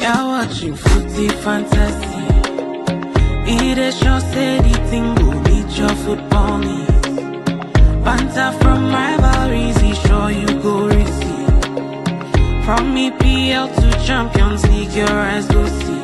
You're watching Footy Fantasy. It is your steady thing, go meet your football needs. Banter from rivalries, he sure you go receive. From EPL to Champions League, your eyes go see.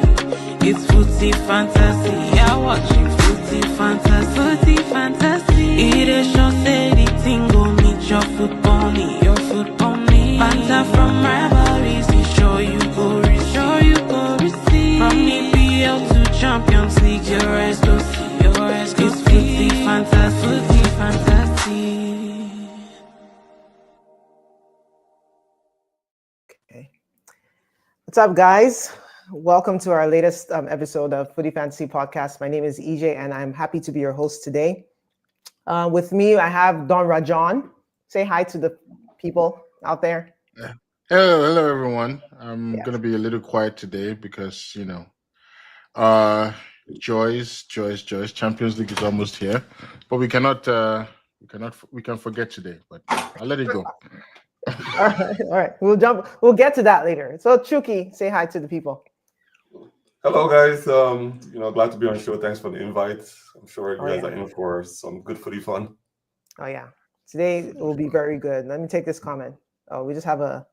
It's Footy Fantasy. You're watching Footy Fantasy. Footy Fantasy. It is your steady thing, go meet your football need. Your football need. Banter from rivalries, he sure you go receive. Sure you go receive. From EPL to Champions League, your eyes go see. Your eyes go see. It's Footy Fantasy. Footy Fantasy. Okay. What's up, guys? Welcome to our latest episode of Footy Fantasy Podcast. My name is EJ, and I'm happy to be your host today. With me, I have Don Rajan. Say hi to the people out there. Hello, everyone. I'm going to be a little quiet today because, Joyce. Champions League is almost here, but we can forget today, but I'll let it go. All right. We'll get to that later. So Chuki, say hi to the people. Hello, guys. Glad to be on the show. Thanks for the invite. I'm sure you guys are in for some good footy fun. Oh yeah, today will be very good. Let me take this comment. Oh, we just have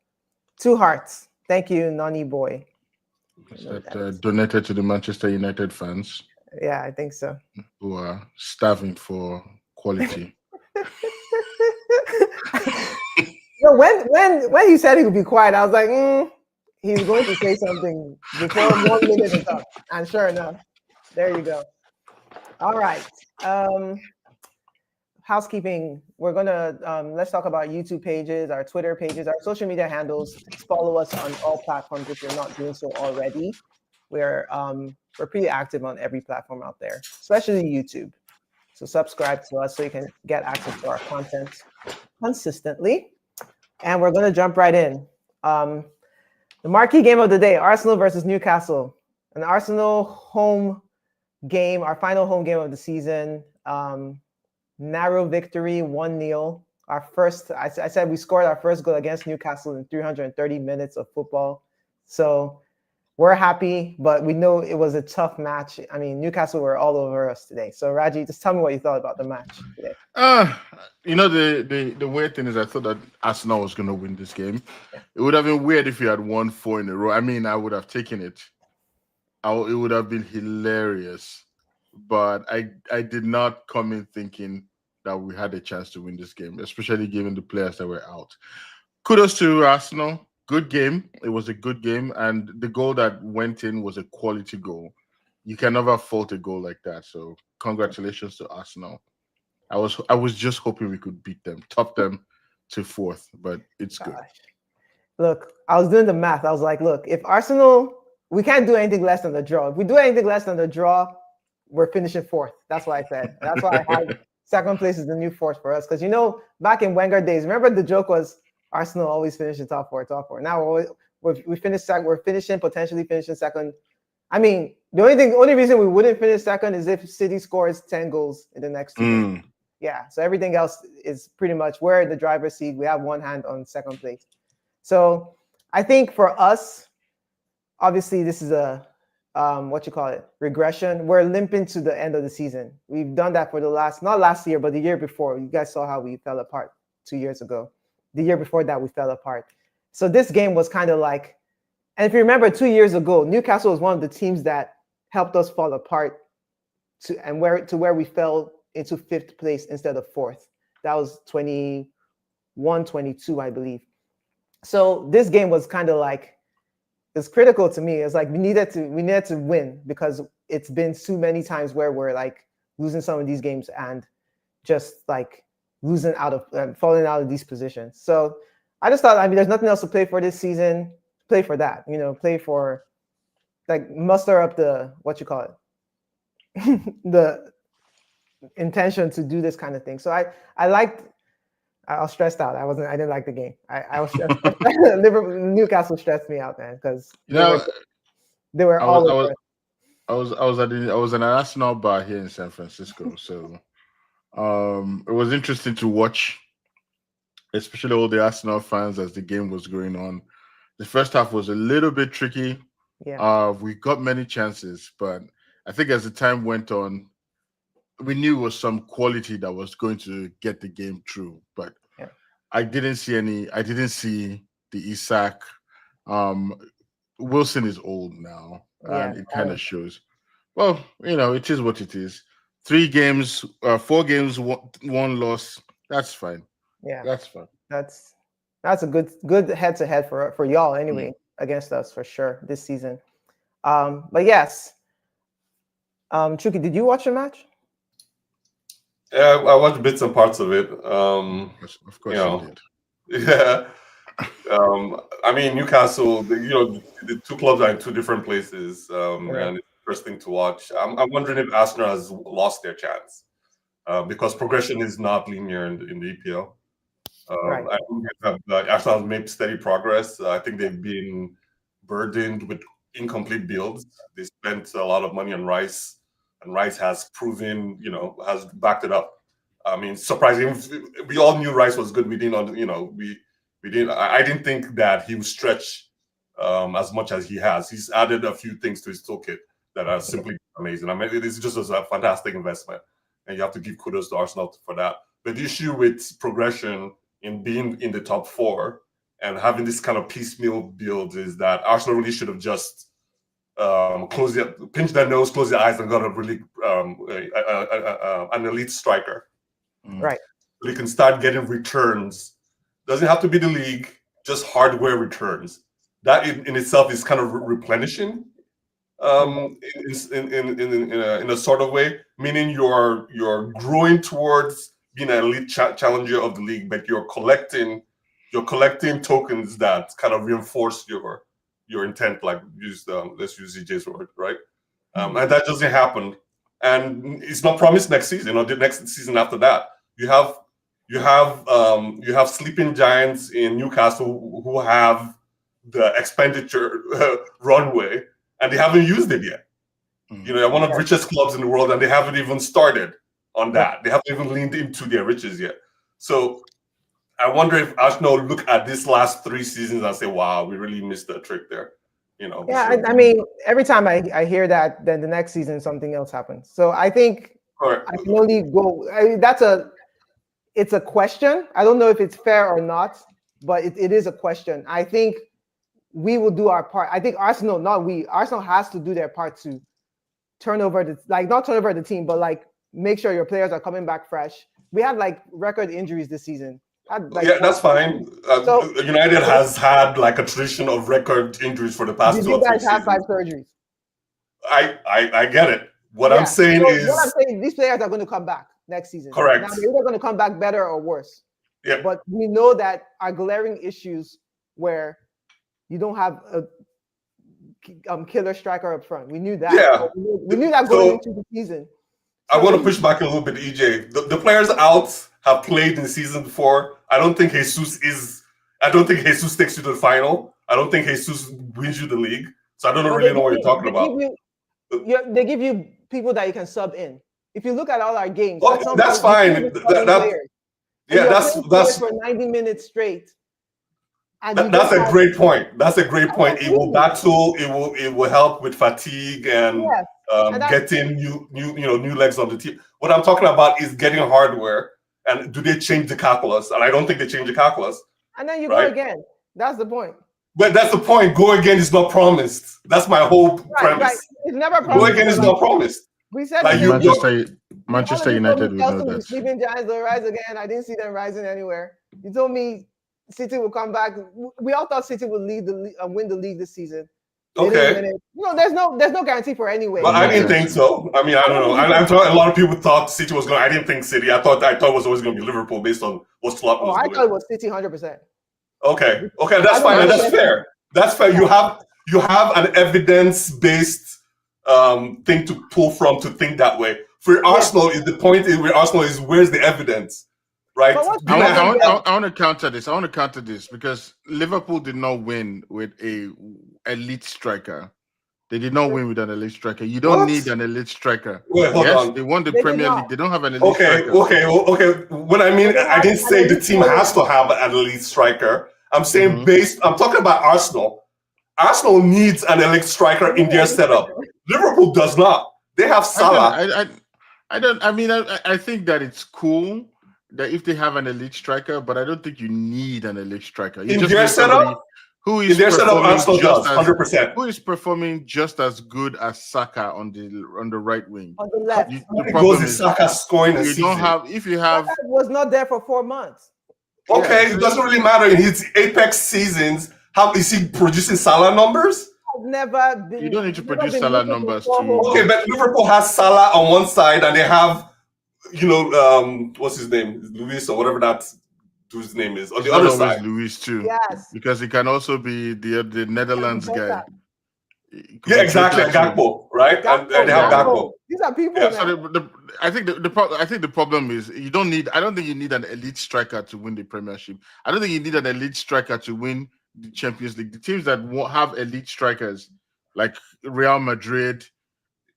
2 hearts. Thank you, Nani boy. That donated to the Manchester United fans. Yeah, I think so. Who are starving for quality. When he said he would be quiet, I was like, he's going to say something before 1 minute is up. And sure enough, there you go. All right. Housekeeping. We're gonna let's talk about YouTube pages, our Twitter pages, our social media handles. Please follow us on all platforms if you're not doing so already. We're pretty active on every platform out there, especially YouTube. So subscribe to us so you can get access to our content consistently. And we're gonna jump right in. The marquee game of the day, Arsenal versus Newcastle. An Arsenal home game, our final home game of the season. Narrow victory, 1-0. Our first, I said we scored our first goal against Newcastle in 330 minutes of football. So we're happy, but we know it was a tough match. I mean, Newcastle were all over us today. So Raji, just tell me what you thought about the match today. The weird thing is I thought that Arsenal was going to win this game. Yeah. It would have been weird if you had won 4 in a row. I mean, I would have taken it. It would have been hilarious. But I did not come in thinking that we had a chance to win this game, especially given the players that were out. Kudos to Arsenal. Good game. It was a good game. And the goal that went in was a quality goal. You can never fault a goal like that. So congratulations to Arsenal. I was just hoping we could beat them, top them to 4th, but it's good. Look, I was doing the math. I was like, look, if Arsenal, we can't do anything less than the draw. If we do anything less than the draw, we're finishing 4th. That's what I said. That's why I had 2nd place is the new 4th for us. Because, back in Wenger days, remember the joke was Arsenal always finish in top 4. Now we finished second. We're potentially finishing 2nd. I mean, the only reason we wouldn't finish 2nd is if City scores 10 goals in the next 2 games. Yeah, so everything else is pretty much we're in the driver's seat. We have 1 hand on 2nd place. So I think for us, obviously this is a regression. We're limping to the end of the season. We've done that for not last year, but the year before. You guys saw how we fell apart 2 years ago. The year before that, we fell apart. So this game was kind of like, and if you remember 2 years ago, Newcastle was one of the teams that helped us fall apart to where we fell into 5th place instead of 4th. That was 21-22, I believe. So this game was kind of like, it's critical to me. It's like we needed to win because it's been too many times where we're like losing some of these games and just like losing out of falling out of these positions. So I just thought, there's nothing else to play for this season. Play for that, play for like muster up the the intention to do this kind of thing. So I was stressed out. I didn't like the game. I was stressed. Newcastle stressed me out, man, because they were all over. I was in an Arsenal bar here in San Francisco, so it was interesting to watch, especially all the Arsenal fans as the game was going on. The first half was a little bit tricky. Yeah. We got many chances, but I think as the time went on, we knew it was some quality that was going to get the game through. But Yeah. I didn't see the Isak. Wilson is old now, Yeah. and it kind of shows. Well, it is what it is. 3 games, 4 games, one loss. That's fine. Yeah. That's fine. That's a good head-to-head for y'all anyway against us for sure this season. But yes, Chuki, did you watch the match? Yeah, I watched bits and parts of it. Of course you did. Yeah. I mean, Newcastle, the two clubs are in 2 different places, and it's interesting to watch. I'm wondering if Arsenal has lost their chance because progression is not linear in the EPL. I think Arsenal has made steady progress. I think they've been burdened with incomplete builds. They spent a lot of money on Rice, and Rice has proven, has backed it up. I mean, surprising. We all knew Rice was good. We didn't, we didn't. I didn't think that he would stretch as much as he has. He's added a few things to his toolkit that are simply amazing. I mean, it is just a fantastic investment, and you have to give kudos to Arsenal for that. But the issue with progression in being in the top 4 and having this kind of piecemeal build is that Arsenal really should have just pinch their nose, close their eyes, and got a really an elite striker. Right. So they can start getting returns. Doesn't have to be the league, just hardware returns. That in itself is kind of replenishing in a sort of way, meaning you're growing towards being an elite challenger of the league, but you're collecting tokens that kind of reinforce your intent. Like let's use ZJ's word, right? And that doesn't happen, and it's not promised next season or the next season after that. You have sleeping giants in Newcastle who have the expenditure runway, and they haven't used it yet. They're one of the richest clubs in the world, and they haven't even started on that. They haven't even leaned into their riches yet. So I wonder if Arsenal look at this last 3 seasons and say, "Wow, we really missed the trick there." Yeah, I mean, every time I hear that, then the next season something else happens. So I think I can only go. It's a question. I don't know if it's fair or not, but it is a question. I think we will do our part. I think Arsenal, not we. Arsenal has to do their part to not turn over the team, but make sure your players are coming back fresh. We had record injuries this season. That's fine. United has had a tradition of record injuries for the past 2 or 3 seasons. You guys have 5 surgeries. I get it. I'm saying these players are going to come back next season. Correct. Now, they're either going to come back better or worse. Yeah. But we know that our glaring issues where you don't have a killer striker up front. We knew that. Yeah. We knew that going into the season. I want to push back a little bit, EJ. The players out have played in the season before. I don't think Jesus takes you to the final. I don't think Jesus wins you the league. So I don't really know what you're talking about. They give you people that you can sub in. If you look at all our games, that's fine. That's for 90 minutes straight. That's a great point. That's a great point. It will battle. It will help with fatigue and getting new legs on the team. What I'm talking about is getting hardware. And do they change the calculus? And I don't think they change the calculus. And then you go again. That's the point. But that's the point. Go again is not promised. That's my whole premise. Right. It's never promised. Go again is not promised. We said Manchester United will know this. Sleeping giants will rise again. I didn't see them rising anywhere. You told me City will come back. We all thought City would win the league this season. Okay. There's no guarantee for anyway. But I didn't think so. I mean, I don't know. A lot of people thought City was going. I didn't think City. I thought it was always going to be Liverpool based on what Klopp was doing. I thought it was City 100%. Okay, that's fine. And that's fair. That's fair. You have an evidence-based thing to pull from to think that way. For Arsenal, is the point where Arsenal is where's the evidence, right? I want to counter this. I want to counter this because Liverpool did not win with a elite striker. They did not win with an elite striker. You don't need an elite striker. Wait, hold on. They won the Premier League. They don't have an elite striker. Okay. What I mean, I didn't say the team has to have an elite striker. I'm saying I'm talking about Arsenal. Arsenal needs an elite striker in their setup. Liverpool does not. They have Salah. I think that it's cool that if they have an elite striker, but I don't think you need an elite striker. You In just their need somebody setup, who is in their setup, performing Arsenal just does, as 100%. who is performing just as good as Saka on the right wing. On the left. The problem is Saka scoring a season. Saka was not there for 4 months. Okay, it doesn't really matter in his apex seasons. How is he producing Salah numbers? Never been. You don't need to produce Salah numbers. Okay, but Liverpool has Salah on one side, and they have, what's his name, Luis or whatever that dude's name is on the other side. Luis too. Yes, because it can also be the Netherlands guy. Yeah, exactly. Gakpo, right? And they have Gakpo. These are people. Yeah, so I think the problem is I don't think you need an elite striker to win the Premiership. I don't think you need an elite striker to win the Champions League. The teams that have elite strikers, like Real Madrid,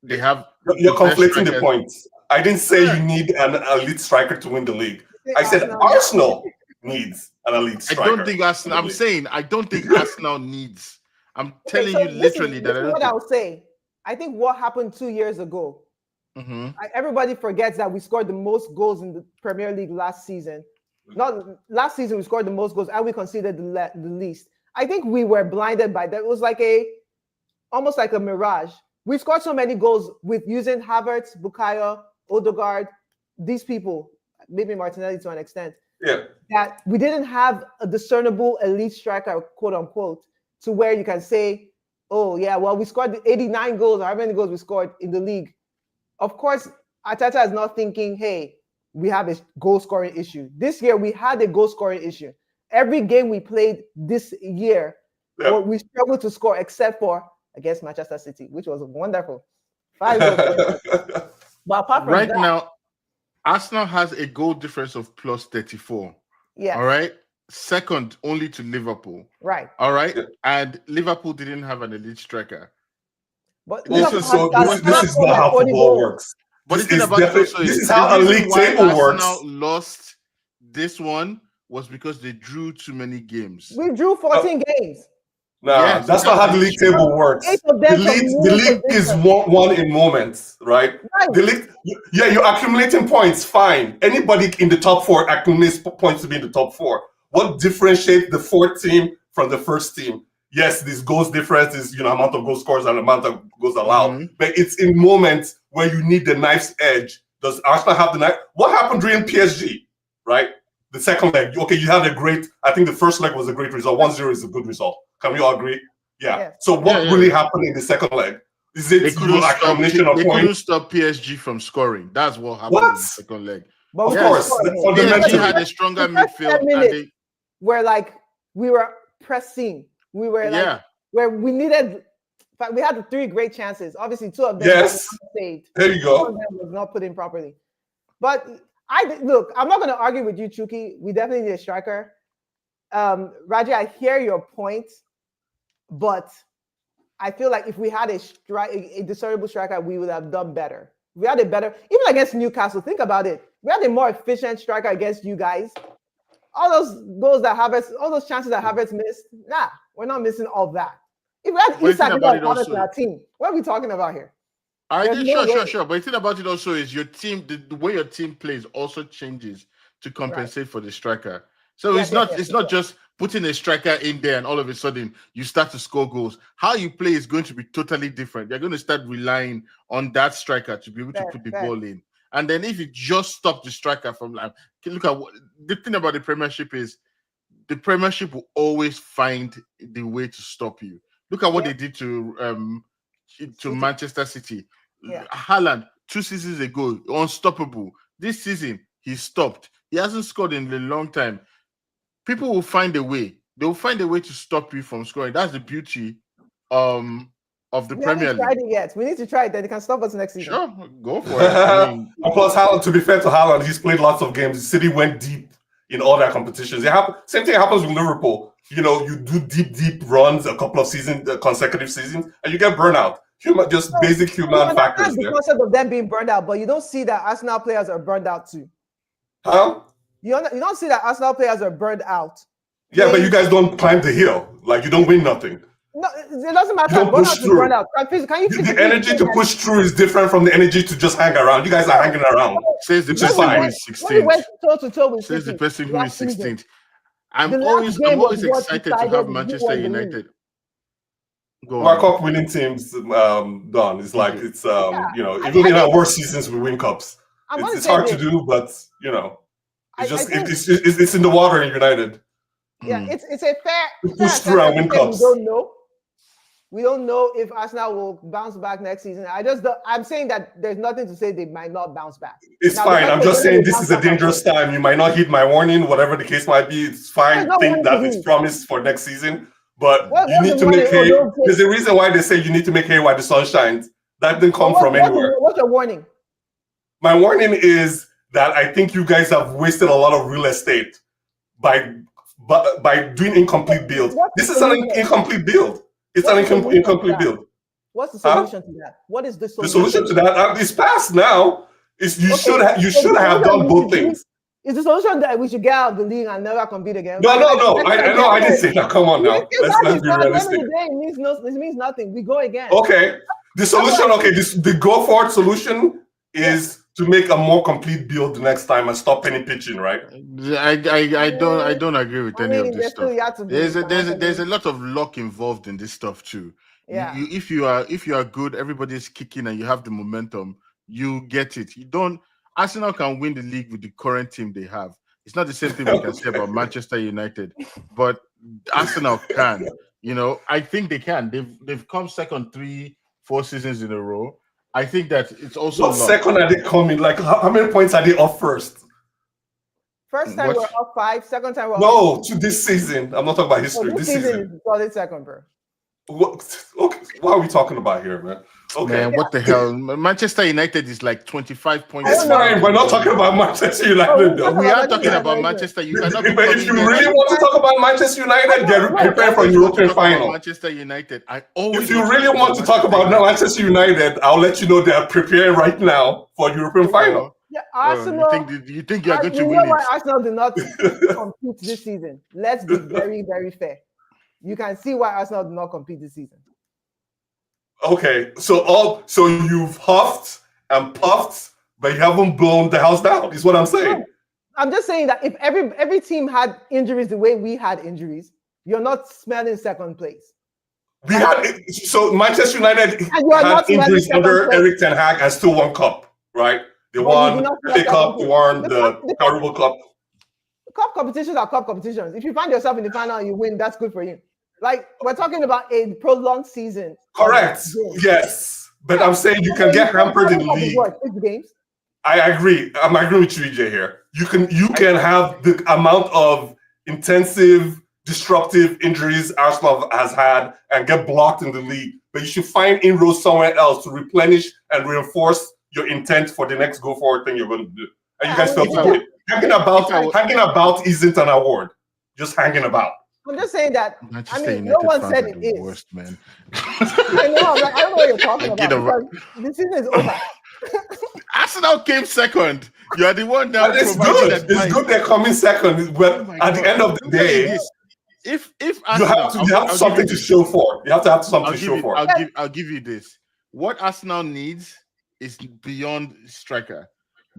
they have. You're conflating the points. I didn't say you need an elite striker to win the league. I said Arsenal needs an elite striker. I don't think Arsenal. I'm saying I don't think Arsenal needs. I'm telling you literally that I don't. What I'll say. I think what happened 2 years ago. Everybody forgets that we scored the most goals in the Premier League last season. Not last season, we scored the most goals and we conceded the least. I think we were blinded by that. It was like almost like a mirage. We scored so many goals with using Havertz, Bukayo, Odegaard, these people, maybe Martinelli to an extent. Yeah. That we didn't have a discernible elite striker, quote unquote, to where you can say, oh yeah, well, we scored 89 goals, or how many goals we scored in the league. Of course, Arteta is not thinking, hey, we have a goal scoring issue. This year, we had a goal scoring issue. Every game we played this year, we struggled to score except for against Manchester City, which was wonderful. 5 goals. But apart from that, now, Arsenal has a goal difference of plus 34. Yeah. All right. Second only to Liverpool. Right. All right. And Liverpool didn't have an elite striker. But this is not how football works. But this is how a league table works. Arsenal lost this one was because they drew too many games. We drew 14 games. No, that's not how the league table works. The league is won in moments, right? The league, you're accumulating points, fine. Anybody in the top 4 accumulates points to be in the top 4. What differentiates the 4th team from the first team? Yes, this goals difference is amount of goal scores and amount of goals allowed, but it's in moments where you need the knife's edge. Does Arsenal have the knife? What happened during PSG, right? The second leg, okay, you had I think the first leg was a great result. 1-0 is a good result. Can we all agree? Yeah. So what really happened in the second leg? Is it accumulation of points? They couldn't stop PSG from scoring. That's what happened in the second leg. But of course, PSG had a stronger midfield. Where we were pressing. We were where we needed. But we had the 3 great chances. Obviously, 2 of them were not saved. There you go. 1 of them was not put in properly. But I'm not going to argue with you, Chuki. We definitely need a striker. Raji, I hear your point, but I feel like if we had a discernible striker, we would have done better. We had a better, even against Newcastle. Think about it. We had a more efficient striker against you guys. All those goals that Havertz, all those chances that Havertz missed, we're not missing all that. If we had Isak in our team, what are we talking about here? Sure. But the thing about it also is your team, the way your team plays also changes to compensate for the striker. So it's not just putting a striker in there and all of a sudden you start to score goals. How you play is going to be totally different. You're going to start relying on that striker to be able to put the ball in. And then if you just stop the striker from look at the thing about the Premiership is the Premiership will always find the way to stop you. Look at what they did to Manchester City. Haaland 2 seasons ago, unstoppable. This season, he stopped. He hasn't scored in a long time. People will find a way. They will find a way to stop you from scoring. That's the beauty of the Premier League. We haven't tried it yet. We need to try it. Then they can stop us next season. Sure, go for it. Plus, Haaland, to be fair to Haaland, he's played lots of games. City went deep in all their competitions. Same thing happens with Liverpool. You do deep runs a couple of consecutive seasons, and you get burnout. Basic human factors there. The concept of them being burned out, but you don't see that Arsenal players are burned out too. Huh? You don't see that Arsenal players are burned out. Yeah, but you guys don't climb the hill. You don't win nothing. No, it doesn't matter. You don't push through. Burn out. Can you The energy to push through is different from the energy to just hang around. You guys are hanging around. Says the Which is person who fine. is When we 16th. went toe to toe with Says the City person who is last season, 16th. I'm the last always game was what excited to decided have who Manchester won the league. United. Go Our on. cup winning teams done. It's like it's you know, I even in our think- worst seasons we win cups. I'm gonna It's say hard to this. do, but you know, I it's just think- it's in the water in United. Yeah, it's a fair Push through and win assessment. cups. We don't know. We don't know if Arsenal will bounce back next season. I'm saying that there's nothing to say they might not bounce back. It's Now, fine. the I'm fact just that saying they this is a bounce back- dangerous time. You might not heed my warning, whatever the case might be. It's fine. There's no Think warning that to it's heed. promised for next season. But What's you need the to make warning? hay. Don't say- There's a reason why they say you need to make hay while the sun shines. That didn't come from anywhere. What's your warning? My warning is that I think you guys have wasted a lot of real estate by doing incomplete builds. What's This the is an solution? incomplete build. It's an What's the solution incomplete to that? build. What's the solution to that? What is the The solution? solution to that is past now. Is you should have solution done we both should do things. Is the solution that we should get out of the league and never compete again? No. I know. I didn't say that. Come on now. Let's be realistic. It means nothing. We go again. Okay. The solution. Okay. The go forward solution is to make a more complete build the next time and stop any pitching, right? I don't agree with any of this stuff. There's There's a lot of luck involved in this stuff too. Yeah. If you are good, everybody's kicking and you have the momentum, you get it. You don't. Arsenal can win the league with the current team they have. It's not the same thing we can say about Manchester United, but Arsenal can. You know, I think they can. They've come second 3-4 seasons in a row. I think that it's also What second are they coming? Like how many points are they off first? First time we're up 5. Second time we're up. No, to this season. I'm not talking about history. This season is solid second, bro. Okay, what are we talking about here, man? Okay. Man, what the hell? Manchester United is like 25 points. It's fine. We're not talking about Manchester United, though. We are talking about Manchester United. If you really want to talk about Manchester United, get prepared for European final. Manchester United. If you really want to talk about Manchester United, I'll let you know they are preparing right now for European final. Yeah, Arsenal. You think you are going to You win know why it? Arsenal did not compete this season? Let's be very, very fair. You can see why Arsenal did not compete this season. Okay, so you've huffed and puffed, but you haven't blown the house down. Is what I'm saying. I'm just saying that if every team had injuries the way we had injuries, you're not smelling second place. We had so Manchester United had injuries under Eric Ten Hag and still won cup, right? They won the Cup, they won the Carabao Cup. Cup competitions are cup competitions. If you find yourself in the final and you win, that's good for you. Like, we're talking about a prolonged season. Correct. Yes. But I'm saying you can get hampered in the league. Six games. I agree. I'm agreeing with you, EJ, here. You can have the amount of intensive, disruptive injuries Arsenal has had and get blocked in the league. But you should find inroads somewhere else to replenish and reinforce your intent for the next go forward thing you're going to do. And you guys felt to do it. Hanging about isn't an award. Just hanging about. I'm just saying that. Manchester United no one fans said are it the is. worst, man. I know. I don't know what you're talking about. This season is over. Arsenal came second. You are the one now. It's good. It's good they're coming second. But at the end of the day, if Arsenal, you have something to show for. You have to have something to show for. I'll give you this. What Arsenal needs is beyond striker.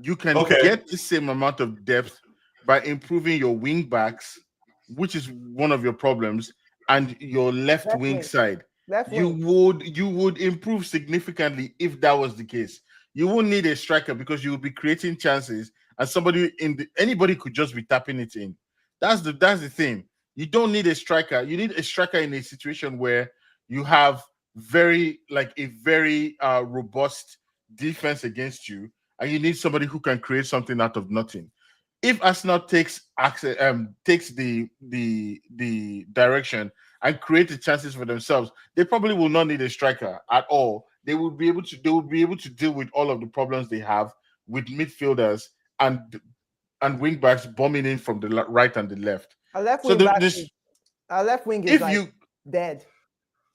You can get the same amount of depth by improving your wing backs, which is one of your problems, and your left wing side. You would improve significantly if that was the case. You won't need a striker because you will be creating chances, and anybody could just be tapping it in. That's the thing. You don't need a striker. You need a striker in a situation where you have a very robust defense against you, and you need somebody who can create something out of nothing. If Arsenal takes the direction and create the chances for themselves, they probably will not need a striker at all. They will be able to deal with all of the problems they have with midfielders and wing backs bombing in from the right and the left. Our left wing is dead.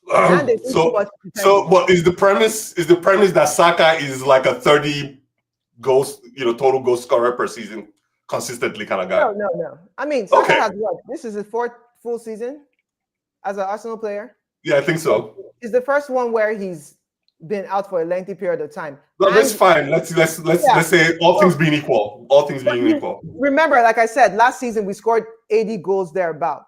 But is the premise that Saka is like a 30 goals, total goal scorer per season, consistently kind of guy? No. I mean, Saka has what? This is his 4th full season as an Arsenal player. Yeah, I think so. It's the first one where he's been out for a lengthy period of time. No, that's fine. Let's say all things being equal. All things being equal. Remember, like I said, last season we scored 80 goals thereabout.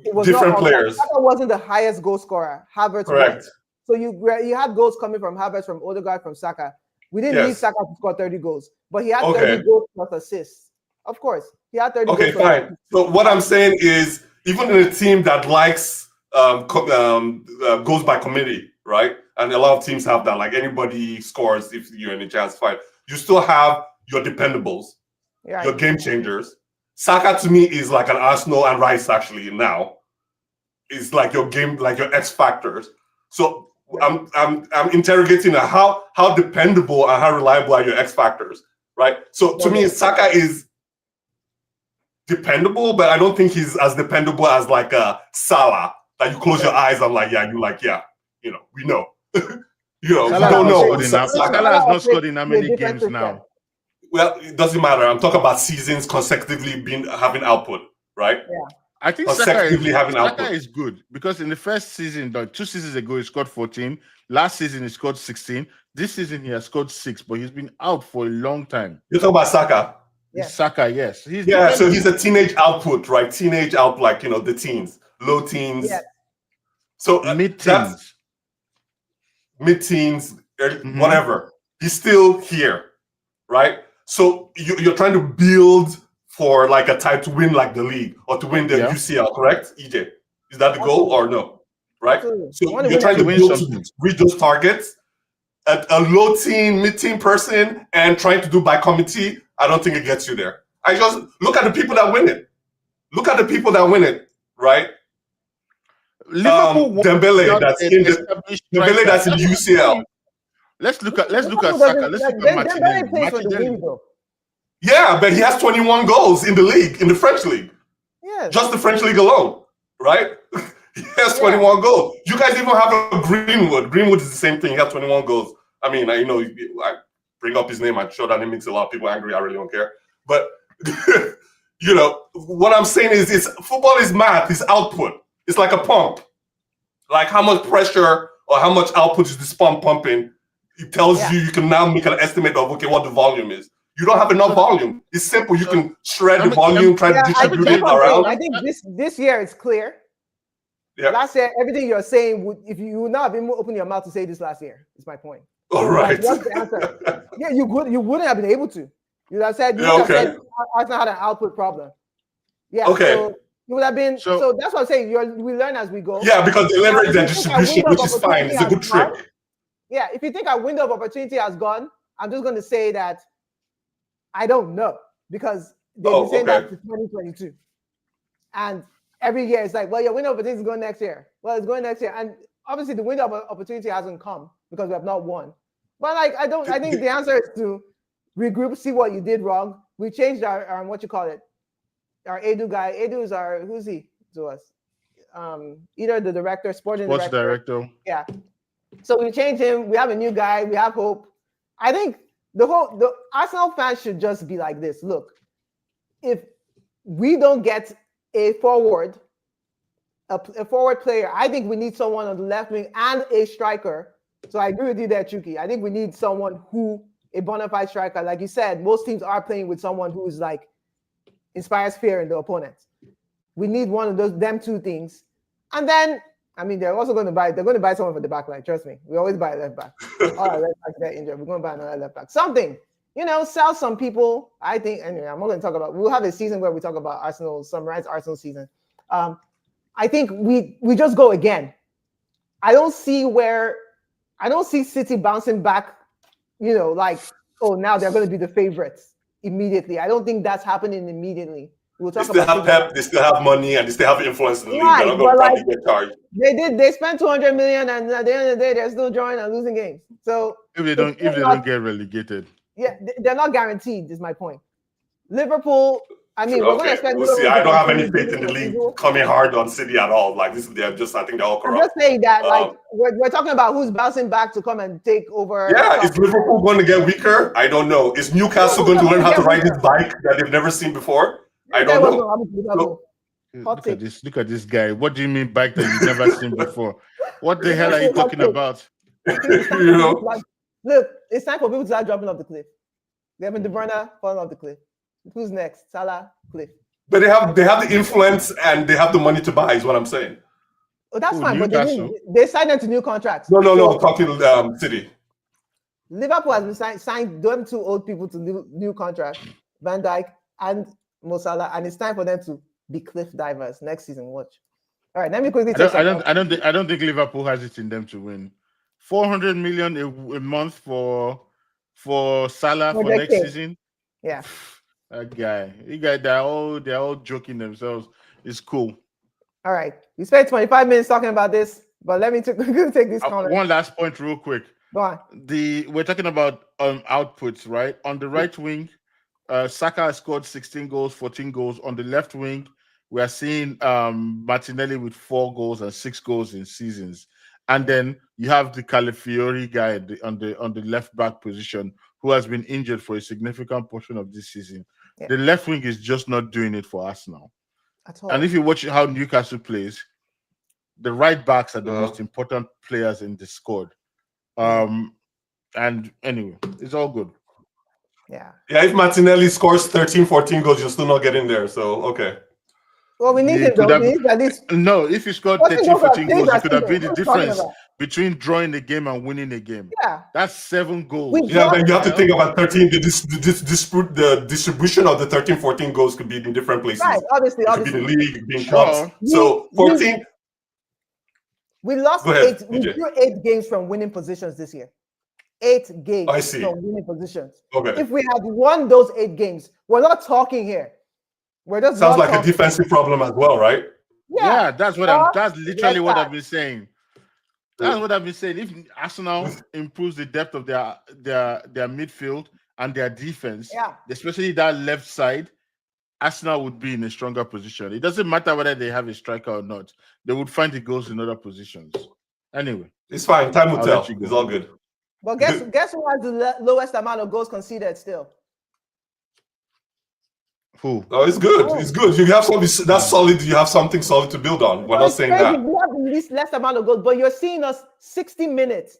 It was different players. Saka wasn't the highest goal scorer. Havertz Correct. was. So you had goals coming from Havertz, from Odegaard, from Saka. We didn't need Saka to score 30 goals, but he had 30 goals plus assists. Of course, he had 30 goals. Okay, fine. So what I'm saying is, even in a team that likes goals by committee, right? And a lot of teams have that. Like anybody scores if you're in a chance fight. You still have your dependables, your game changers. Saka to me is like an Arsenal and Rice actually now. It's like your game, like your X factors. So I'm interrogating how dependable and how reliable are your X factors, right? So to me, Saka is dependable, but I don't think he's as dependable as like a Salah. That you close your eyes and like, we know. We don't know. Salah has not scored in how many games now? Well, it doesn't matter. I'm talking about seasons consecutively having output, right? Yeah. I think Saka is good because in the first season, 2 seasons ago, he scored 14. Last season, he scored 16. This season, he has scored 6, but he's been out for a long time. You're talking about Saka? Yeah. Saka, yes. So he's a teenage output, right? Teenage output, like, the teens, low teens. Yeah. So mid-teens. Mid-teens, whatever. He's still here, right? So you're trying to build for like a type to win like the league or to win the UCL, correct? EJ, is that the goal or no? Right? Absolutely. So you're trying to build to reach those targets. A low teen, mid-teen person and trying to do by committee, I don't think it gets you there. I just look at the people that win it. Look at the people that win it, right? Dembele that's in the UCL. Let's look at Saka. Let's look at Martinelli. Yeah, but he has 21 goals in the league, in the French league. Yeah. Just the French league alone, right? He has 21 goals. You guys even have a Greenwood. Greenwood is the same thing. He has 21 goals. I mean, I bring up his name. I'm sure that it makes a lot of people angry. I really don't care. But, what I'm saying is football is math. It's output. It's like a pump. Like how much pressure or how much output is this pump pumping? It tells you can now make an estimate of, what the volume is. You don't have enough volume. It's simple. You can shred the volume, try to distribute it around. I think this year it's clear. Yeah. Last year, everything you're saying, if you would not have been opening your mouth to say this last year, is my point. All right. What's the answer? Yeah, you wouldn't have been able to. You would have said, Arsenal had an output problem. Yeah. Okay. So you would have been. So that's what I'm saying. We learn as we go. Yeah, because they leverage their distribution, which is fine. It's a good trick. Yeah. If you think our window of opportunity has gone, I'm just going to say that I don't know, because they've been saying that to 2022. And every year it's like, well, your window of opportunity is going next year. Well, it's going next year. And obviously the window of opportunity hasn't come because we have not won. But I think the answer is to regroup, see what you did wrong. We changed our our Edu guy. Edu is who's he to us? Either the director, sports director. Yeah. So we changed him. We have a new guy. We have hope. I think the Arsenal fans should just be like this. Look, if we don't get a forward player, I think we need someone on the left wing and a striker. So I agree with you there, Chuki. I think we need someone a bona fide striker. Like you said, most teams are playing with someone who's like inspires fear in the opponent. We need one of them two things. And then, they're also going to buy someone for the back line. Trust me. We always buy a left back. All right, left back get injured. We're going to buy another left back. Something, sell some people. I think, anyway, I'm not going to talk about, we'll have a season where we talk about Arsenal, summarize Arsenal season. I think we just go again. I don't see City bouncing back, now they're going to be the favorites immediately. I don't think that's happening immediately. We'll talk they still have Pep, they still have money, and they still have influence in the league. They're not going to probably get charged. They spent 200 million, and at the end of the day, they're still drawing and losing games. So if they don't get relegated, they're not guaranteed. Is my point. Liverpool. We're going to expect. We'll see. I don't have any faith in the league coming hard on City at all. Like this, I think they're all corrupt. I'm just saying that, we're talking about who's bouncing back to come and take over. Yeah, is Liverpool going to get weaker? I don't know. Is Newcastle going to learn how to ride his bike that they've never seen before? I don't know. Look at this guy. What do you mean bike that you've never seen before? What the hell are you talking about? You know, Look, it's time for people to start dropping off the cliff. Kevin De Bruyne falling off the cliff. Who's next? Salah, cliff. but they have the influence and they have the money to buy. Is what I'm saying. Oh, that's Who, fine, but Newcastle? they signed them to new contracts. No. So Talking City. Liverpool has been signed them two old people to new contracts, Van Dijk and Mo Salah, and it's time for them to be cliff divers next season. Watch. All right, let me quickly take I don't think Liverpool has it in them to win. 400 million a month for Salah for next season. Yeah. That guy, they're all joking themselves. It's cool. All right, we spent 25 minutes talking about this, but let me take this comment. One last point, real quick. Go on. We're talking about outputs, right? On the right wing, Saka has scored 16 goals, 14 goals. On the left wing, we are seeing Martinelli with 4 goals and 6 goals in seasons. And then you have the Calafiori guy on the left back position who has been injured for a significant portion of this season. Yeah. The left wing is just not doing it for Arsenal. At all. And if you watch how Newcastle plays, the right backs are the most important players in the squad. And anyway, it's all good. Yeah. Yeah, if Martinelli scores 13, 14 goals, you'll still not get in there. So, okay. Well, we need him, though. We need at least... No, if he scored 13, 14 goals, it could have been the difference between drawing the game and winning the game. Yeah. That's 7 goals. But you have to think about 13. The distribution of the 13, 14 goals could be in different places. Right, obviously. It could be the league, it could be in clubs. So, 14... We lost 8. We drew 8 games from winning positions this year. 8 games from winning positions. Okay. If we had won those 8 games, we're not talking here. We're just sounds like a defensive problem as well, right? Yeah, that's literally what I've been saying. That's what I've been saying. If Arsenal improves the depth of their midfield and their defense, especially that left side, Arsenal would be in a stronger position. It doesn't matter whether they have a striker or not. They would find the goals in other positions. Anyway. It's fine. Time will tell. It's all good. But guess who has the lowest amount of goals conceded still? Who? Oh, it's good. It's good. You have something that's solid. You have something solid to build on. We're not saying that. We have the least less amount of goals, but you're seeing us 60 minutes.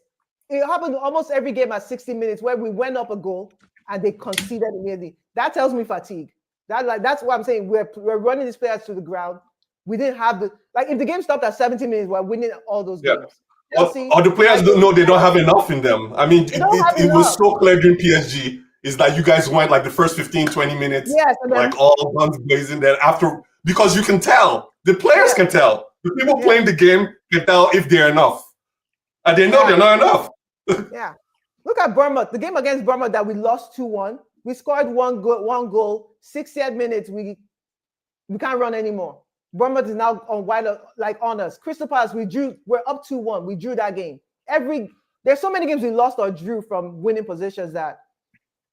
It happened almost every game at 60 minutes where we went up a goal and they conceded immediately. That tells me fatigue. That's what I'm saying. We're running these players to the ground. We didn't have if the game stopped at 70 minutes, we're winning all those games. Or the players don't know they don't have enough in them. I mean, it was so clear during PSG. Is that you guys went like the first 15, 20 minutes, like all guns blazing. Then after, because you can tell, the players can tell, the people playing the game can tell if they're enough, and they know they're not enough. Yeah, look at Bournemouth. The game against Bournemouth that we lost 2-1. We scored one goal. 60th minutes, we can't run anymore. Bournemouth is now on us. Crystal Palace, we're up 2-1. We drew that game. There's so many games we lost or drew from winning positions that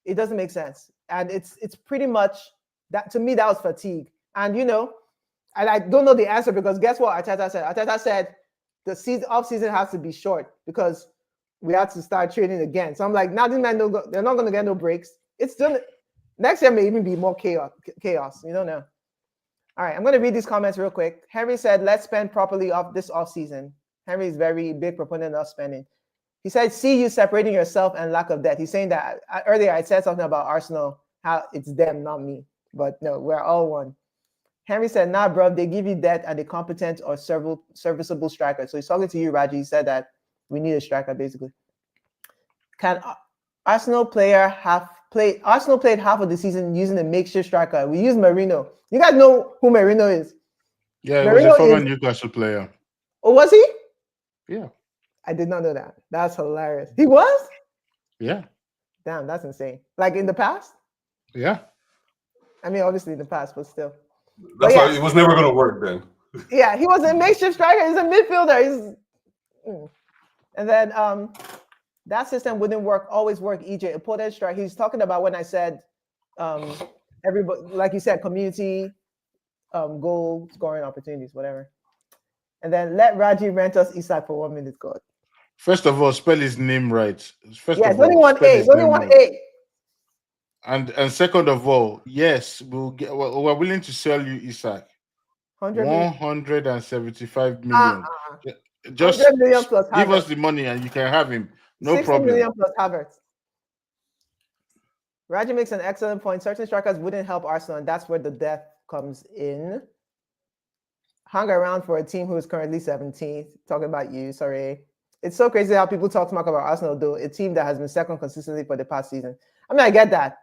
it doesn't make sense. And it's pretty much that. To me, that was fatigue. And and I don't know the answer because guess what Arteta said? Arteta said the off season has to be short because we have to start training again. So I'm like, now these men they're not going to get no breaks. It's still next year may even be more chaos. You don't know. All right, I'm going to read these comments real quick. Henry said, let's spend properly this off season. Henry is very big proponent of spending. He said, see you separating yourself and lack of depth. He's saying that earlier I said something about Arsenal, how it's them, not me. But no, we're all one. Henry said, nah, bro, they give you that and a competent or serviceable striker. So he's talking to you, Raji. He said that we need a striker, basically. Can Arsenal played half of the season using a makeshift striker. We use Marino. You guys know who Marino is? Yeah, he was a former Newcastle player. Oh, was he? Yeah. I did not know that. That's hilarious. He was? Yeah. Damn, that's insane. Like in the past? Yeah. I mean, obviously in the past, but still. That's why it was never going to work then. Yeah, he was a makeshift striker. He's a midfielder. And then that system wouldn't always work, EJ. A potent strike. He's talking about when I said everybody, like you said, community, goal scoring opportunities, whatever. And then let Raji rent us Isak for 1 minute, God. First of all, spell his name right. It's only one A. It's only one A. And second of all, yes, we're willing to sell you Isak. 175 million. Just 100 million plus give us Havertz. the money and you can have him. No 60 problem. million plus Havertz. Raji makes an excellent point. Certain strikers wouldn't help Arsenal, and that's where the depth comes in. Hung around for a team who is currently 17th. Talking about you, sorry. It's so crazy how people talk smack about Arsenal, though, a team that has been second consistently for the past season. I mean, I get that.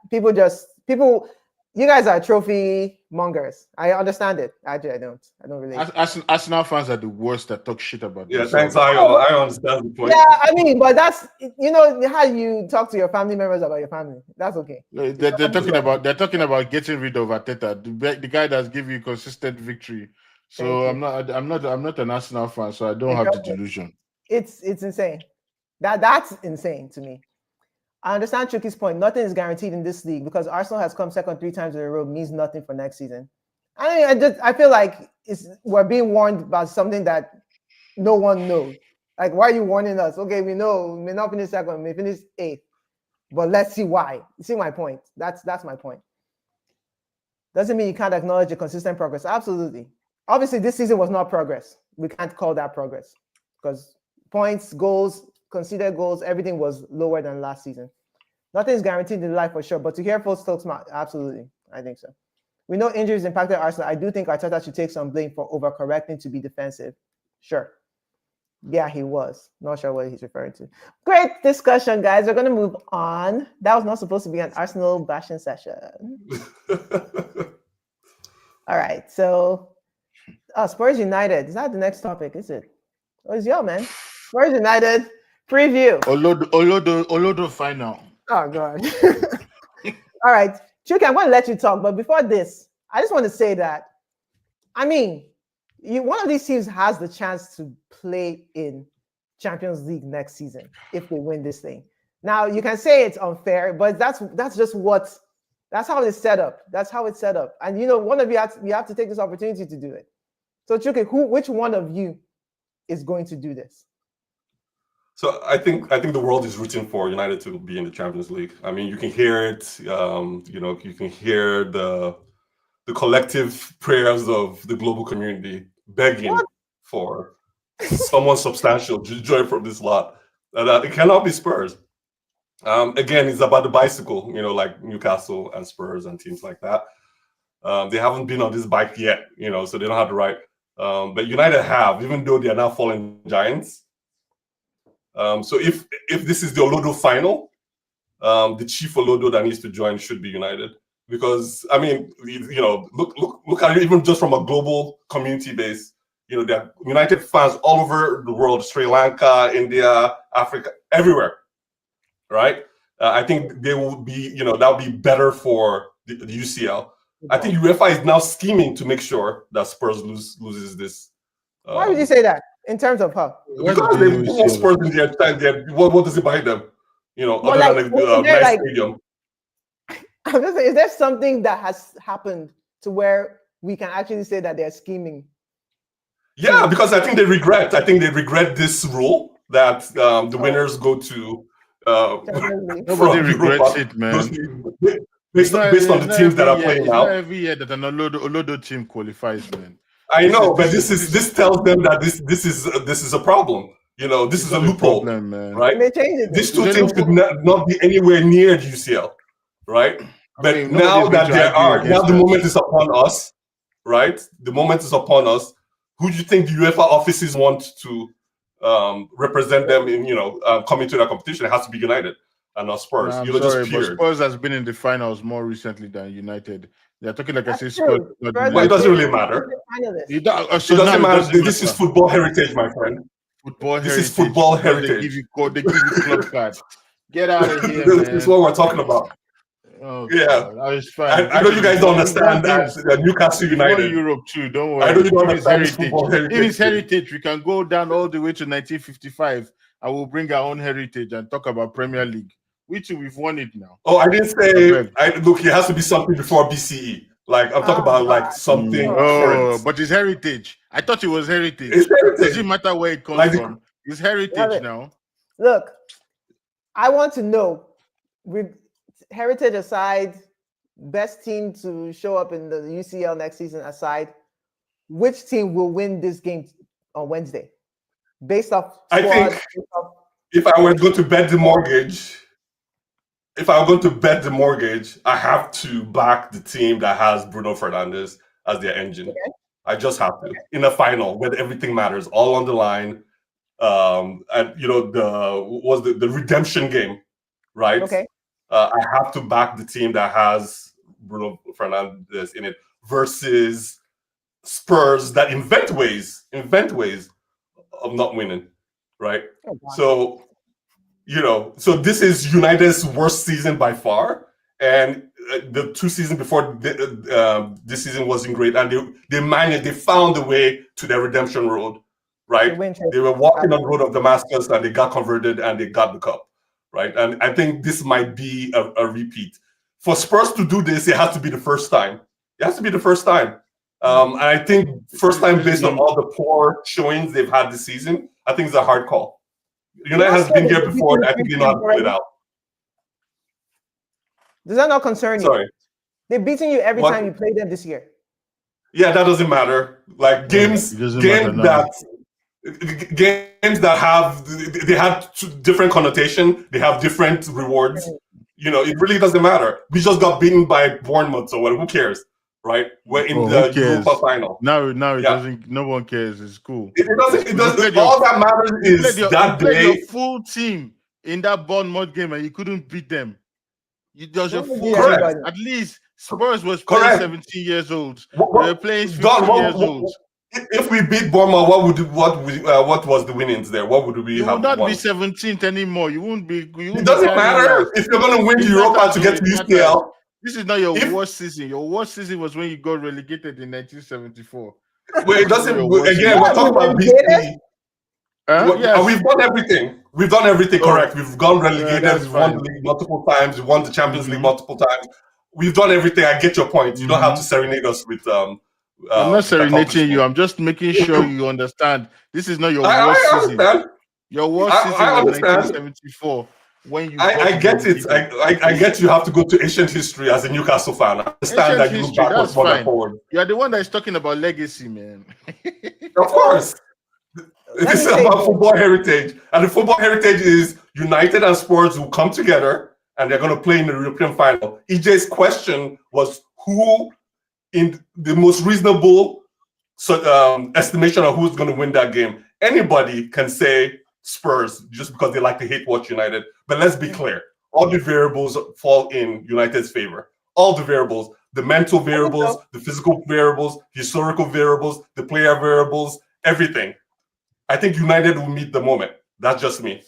You guys are trophy mongers. I understand it. Actually, I don't really. Arsenal fans are the worst that talk shit about Yeah, themselves. thanks. I understand the point. Yeah, I mean, but that's how you talk to your family members about your family. That's okay. They're talking about getting rid of Arteta, the guy that's giving you consistent victory. So I'm not an Arsenal fan, so I don't have the delusion. It's insane. That's insane to me. I understand Chuki's point. Nothing is guaranteed in this league because Arsenal has come second 3 times in a row means nothing for next season. I mean, I feel like we're being warned about something that no one knows. Like, why are you warning us? Okay, we know we may not finish second, we may finish 8th, but let's see why. You see my point? That's my point. Doesn't mean you can't acknowledge the consistent progress. Absolutely. Obviously, this season was not progress. We can't call that progress because points, goals, conceded goals, everything was lower than last season. Nothing is guaranteed in life for sure, but to hear folks talk smart, absolutely, I think so. We know injuries impacted Arsenal. I do think Arteta should take some blame for overcorrecting to be defensive. Sure. Yeah, he was. Not sure what he's referring to. Great discussion, guys. We're going to move on. That was not supposed to be an Arsenal bashing session. All right, so Spurs United. Is that the next topic, is it? Oh, it's y'all, man. Spurs United preview. Olodo final. Oh, God. All right. Chuka, I'm going to let you talk. But before this, I just want to say that, I mean, one of these teams has the chance to play in Champions League next season if they win this thing. Now, you can say it's unfair, but that's how it's set up. That's how it's set up. And, one of you have to take this opportunity to do it. So, Chuka, which one of you is going to do this? So I think the world is rooting for United to be in the Champions League. I mean, you can hear it. You can hear the collective prayers of the global community begging for someone substantial to join from this lot. It cannot be Spurs. Again, it's about the bicycle. Like Newcastle and Spurs and teams like that. They haven't been on this bike yet. So they don't have the right. But United have, even though they are now fallen giants. So if this is the Olodo final, the chief Olodo that needs to join should be United, because I mean, look at it even just from a global community base. There are United fans all over the world: Sri Lanka, India, Africa, everywhere. Right? I think they will be, that would be better for the UCL. I think UEFA is now scheming to make sure that Spurs loses this. Why would you say that? In terms of how? Because they want Spurs in their time. What does it buy them? Other than a nice stadium. I'm just saying, is there something that has happened to where we can actually say that they're scheming? Yeah, because I think they regret this rule that the winners go to. Nobody regrets it, man. Based on the teams that are playing now. Not every year that an Olodo team qualifies, man. I know, but this tells them that this is a problem. This is a loophole, problem, man. Right? These two teams could not be anywhere near the UCL, right? But now that the moment is upon us, right? The moment is upon us. Who do you think the UEFA offices want to represent them in? Coming to that competition? It has to be United and not Spurs. I'm sorry, but Spurs has been in the finals more recently than United. They're talking like I say Spurs. Well, it doesn't really matter. It doesn't matter. This is football heritage, my friend. This is football heritage. They give you club card. Get out of here, This is what we're talking about. Oh, yeah, God, it's fine. I know you guys don't understand that Newcastle United. Europe too. Don't worry. I know you don't understand football heritage. If it's heritage, we can go down all the way to 1955. I will bring our own heritage and talk about Premier League. We've won it now. Oh, I didn't say. Look, it has to be something before BCE. Like I'm talking about, like something. But it's heritage. I thought it was heritage. It's heritage. Doesn't matter where it comes from. It's heritage now. Look, I want to know, with heritage aside, best team to show up in the UCL next season aside, which team will win this game on Wednesday? based off I squad, think based off, if I were going to bet the mortgage, I have to back the team that has Bruno Fernandes as their engine. Okay. I just have to. In a final where everything matters, all on the line. And you know, the redemption game, right? Okay. I have to back the team that has Bruno Fernandes in it versus Spurs that invent ways of not winning, right? Oh, wow. So, you know, so this is United's worst season by far, and the 2 seasons before this season wasn't great, and they found a way to their redemption road, right? They were walking on the road of Damascus, and they got converted, and they got the cup, right? And I think this might be a repeat. For Spurs to do this, it has to be the first time. It has to be the first time. And I think first time based on all the poor showings they've had this season, I think it's a hard call. United has been here before. I think they know how to pull it out. Does that not concern you? Sorry. They're beating you every time you play them this year. Yeah, that doesn't matter. Like games that have different connotation, they have different rewards. You know, it really doesn't matter. We just got beaten by Bournemouth, so who cares? Right? We're in the Europa final. Now it doesn't. No one cares. It's cool. It doesn't. All that matters is that day. Your full team in that Bournemouth game, and you couldn't beat them. There's your full correct. At least Spurs was playing 17 years old. They were playing 15 years old. If we beat Bournemouth, what was the winnings there? What would we have? You would not won? be 17th anymore. You won't be. It doesn't matter if you're going to win Europa to get to UCL. This is not your worst season. Your worst season was when you got relegated in 1974. Well, it doesn't. Again, we're talking about BC. Yes. We've done everything. We've done everything correct. We've gone relegated. We've won the league multiple times. We've won the Champions League multiple times. We've done everything. I get your point. You don't have to serenade us with. I'm not serenading you. I'm just making sure you understand. This is not your worst season. Your worst season was 1974. When you I get it. I get you have to go to ancient history as a Newcastle fan. I understand that you look backwards more than forward. You're the one that is talking about legacy, man. Of course. This is about football heritage. And the football heritage is United and Spurs will come together and they're going to play in the European final. EJ's question was who in the most reasonable estimation of who's going to win that game. Anybody can say Spurs just because they like to hate watch United. But let's be clear. All the variables fall in United's favor. All the variables, the mental variables, the physical variables, historical variables, the player variables, everything. I think United will meet the moment. That's just me.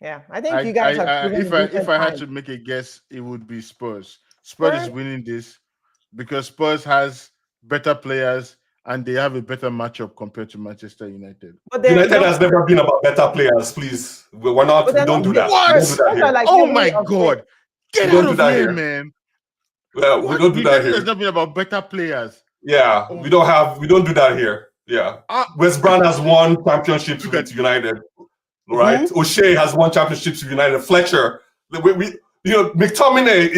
Yeah, I think you guys have. If I had to make a guess, it would be Spurs. Spurs is winning this because Spurs has better players and they have a better matchup compared to Manchester United. But United has never been about better players. Please, we're not. We don't do that. What? We don't do that here. Like oh my God! Get out of here, man. Well, we don't do that here. It's not been about better players. Yeah, we don't do that here. Yeah, West Brom has won championships with United, right? O'Shea has won championships with United. Fletcher, McTominay.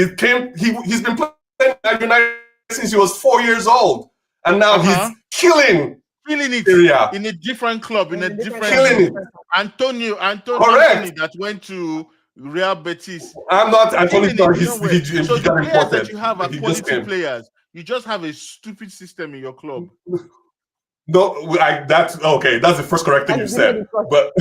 He's been playing at United since he was 4 years old, and now he's killing it in a different club, in a different. Killing it. Antonio, that went to Real Betis. I'm not. I told you so he the got players that you have are He quality players. You just have a stupid system in your club. No, that's okay. That's the first correct thing you said. But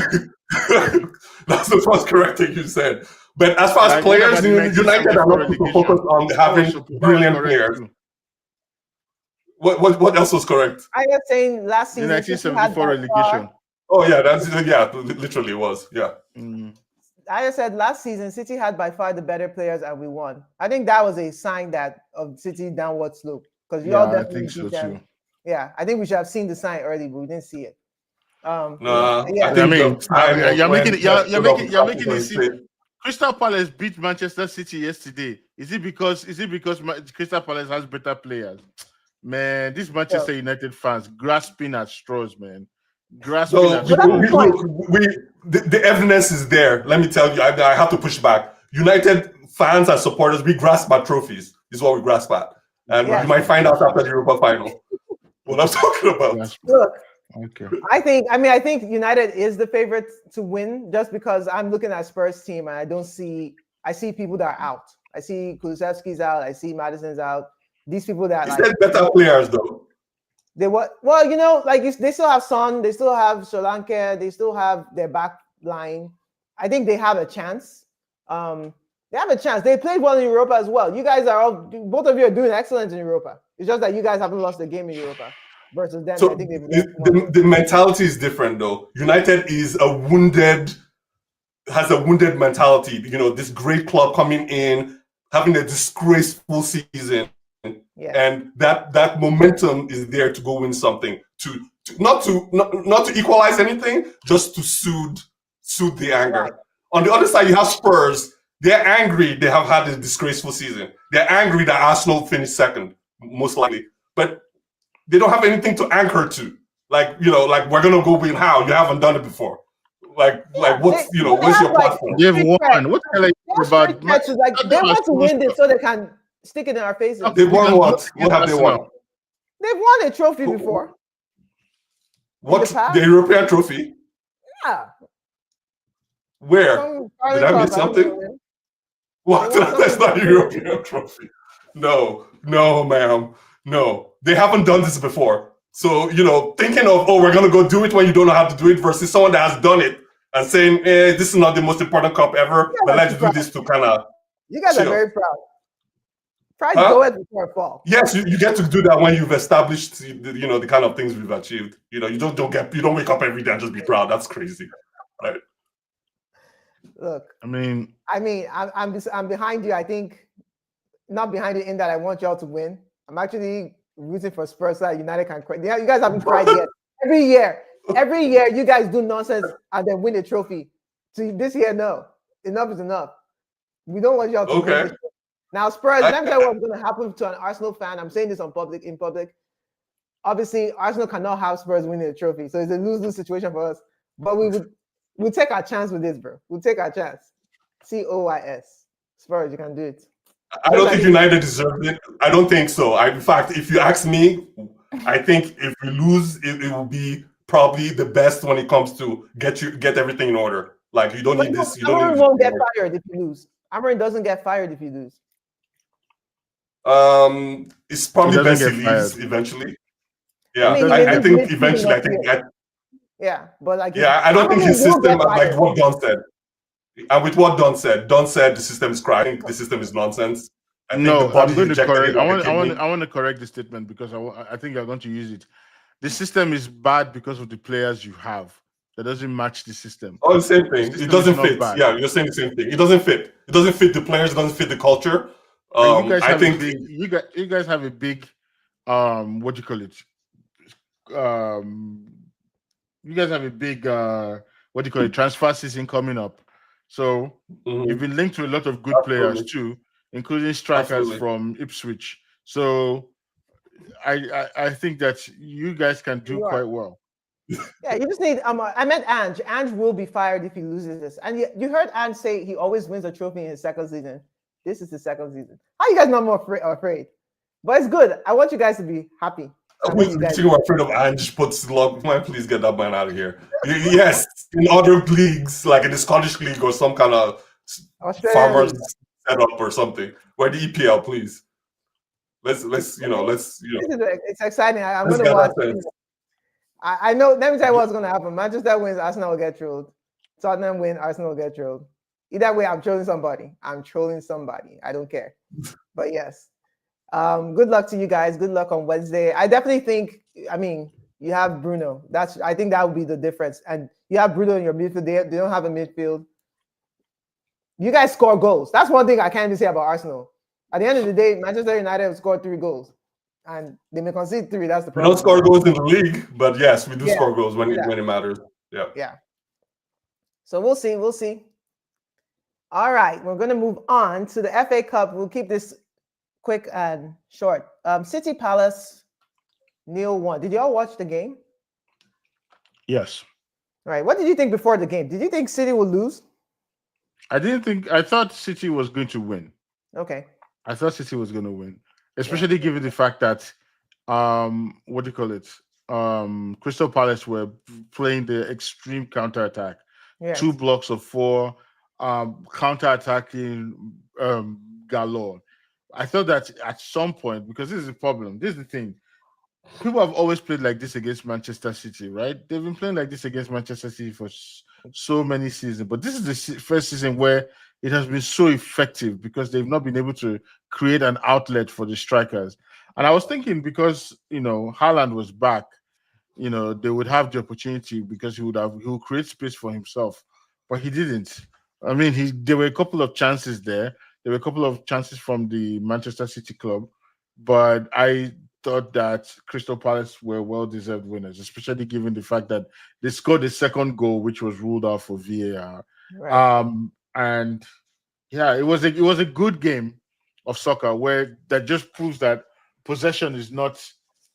that's the first correct thing you said. But as far as players, United are not focused on having brilliant players. What else was correct? I was saying last season. 1974 relegation. Oh yeah, literally was. Yeah. I said last season, City had by far the better players and we won. I think that was a sign of City downward slope because you all definitely beat them. Too. Yeah, I think we should have seen the sign early, but we didn't see it. No, yeah. You're making it seem. Crystal Palace beat Manchester City yesterday. Is it because Crystal Palace has better players? Man, these Manchester United fans grasping at straws, man. The evidence is there. Let me tell you, I have to push back. United fans and supporters, we grasp at trophies. Is what we grasp at, and you might find out after the Europa final what I'm talking about. Look, Okay. I think United is the favorite to win just because I'm looking at Spurs team and I see people that are out. I see Kulusevski's out. I see Madison's out. These people that You said better players though. They they still have Son, they still have Solanke, they still have their back line. I think they have a chance. They have a chance. They played well in Europa as well. You guys both of you are doing excellent in Europa. It's just that you guys haven't lost a game in Europa versus them. So I think the mentality is different though. United has a wounded mentality. This great club coming in, having a disgraceful season. Yeah. And that momentum is there to go win something, not to equalize anything, just to soothe the anger. Right. On the other side, you have Spurs. They're angry. They have had a disgraceful season. They're angry that Arsenal finished second, most likely, but they don't have anything to anchor to. Like we're gonna go win. How? You haven't done it before. What's your platform? They've won. What the hell are you about? They want to win this so they can stick it in our faces. They won what? What have they won? They've won a trophy before. What? The European trophy? Yeah. Where? Did I miss something? What? That's not a European trophy. No, ma'am. No. They haven't done this before. So, thinking of, we're going to go do it when you don't know how to do it versus someone that has done it and saying, this is not the most important cup ever, but let's do this to kind of... You guys are very proud. Pride goeth before a fall. Yes, you get to do that when you've established, the kind of things we've achieved. You don't wake up every day and just be proud. That's crazy, right? Look, I'm behind you. I think not behind you in that I want y'all to win. I'm actually rooting for Spurs so that United can cry. You guys haven't cried yet. Every year, you guys do nonsense and then win a trophy. So this year, no, enough is enough. We don't want y'all to win this. Now, Spurs, let me tell you what's going to happen to an Arsenal fan. I'm saying this in public. Obviously, Arsenal cannot have Spurs winning a trophy. So it's a lose-lose situation for us. But we'll take our chance with this, bro. We'll take our chance. COYS. Spurs, you can do it. I don't think United deserved it. I don't think so. In fact, if you ask me, I think if we lose, it will be probably the best when it comes to get everything in order. Like, you don't need this. You don't won't get fired if you lose. Amorim doesn't get fired if you lose. It's probably best he leaves eventually. Yeah, I think eventually. But I don't think his system, like what Don said, and with what Don said the system is crap. I think the system is nonsense. I'm going to correct. I want to correct the statement because I think you're going to use it. The system is bad because of the players you have. That doesn't match the system. Oh, the same thing. It doesn't fit. Bad. Yeah, you're saying the same thing. It doesn't fit. It doesn't fit the players. It doesn't fit the culture. I think you guys have a big what do you call it? You guys have a big what do you call it? Transfer season coming up. So you've been linked to a lot of good players too, including strikers from Ipswich. So I think that you guys can do quite well. Yeah, you just need. I meant Ange. Ange will be fired if he loses this. And you heard Ange say he always wins a trophy in his second season. This is the second season. How are you guys not more afraid? But it's good. I want you guys to be happy. We're afraid of Ange puts log. Man, please get that man out of here. Yes, in other leagues, like in the Scottish league or some kind of farmers setup or something. Where the EPL, please. Let's. It's exciting. I'm going to watch. I know. Let me tell you what's going to happen. Manchester wins, Arsenal will get trolled. Tottenham win, Arsenal will get trolled. Either way, I'm trolling somebody. I don't care. But yes. Good luck to you guys. Good luck on Wednesday. I definitely think, you have Bruno. I think that would be the difference. And you have Bruno in your midfield. They don't have a midfield. You guys score goals. That's one thing I can't even say about Arsenal. At the end of the day, Manchester United have scored 3 goals. And they may concede 3. That's the problem. We don't score goals in the league, but yes, we do score goals when it matters. Yeah. Yeah. So we'll see. All right, we're going to move on to the FA Cup. We'll keep this quick and short. City Palace, 0-1. Did you all watch the game? Yes. All right. What did you think before the game? Did you think City would lose? I thought City was going to win. Okay. I thought City was going to win, especially given the fact that, what do you call it? Crystal Palace were playing the extreme counter-attack. Yes. 2 blocks of 4, counter-attacking galore. I thought that at some point, because this is the problem, this is the thing. People have always played like this against Manchester City, right? They've been playing like this against Manchester City for so many seasons, but this is the first season where it has been so effective because they've not been able to create an outlet for the strikers. And I was thinking because, Haaland was back, they would have the opportunity because he would create space for himself, but he didn't. I mean, there were a couple of chances there. There were a couple of chances from the Manchester City club, but I thought that Crystal Palace were well-deserved winners, especially given the fact that they scored the second goal, which was ruled out for VAR. Right. And yeah, it was a good game of soccer where that just proves that possession is not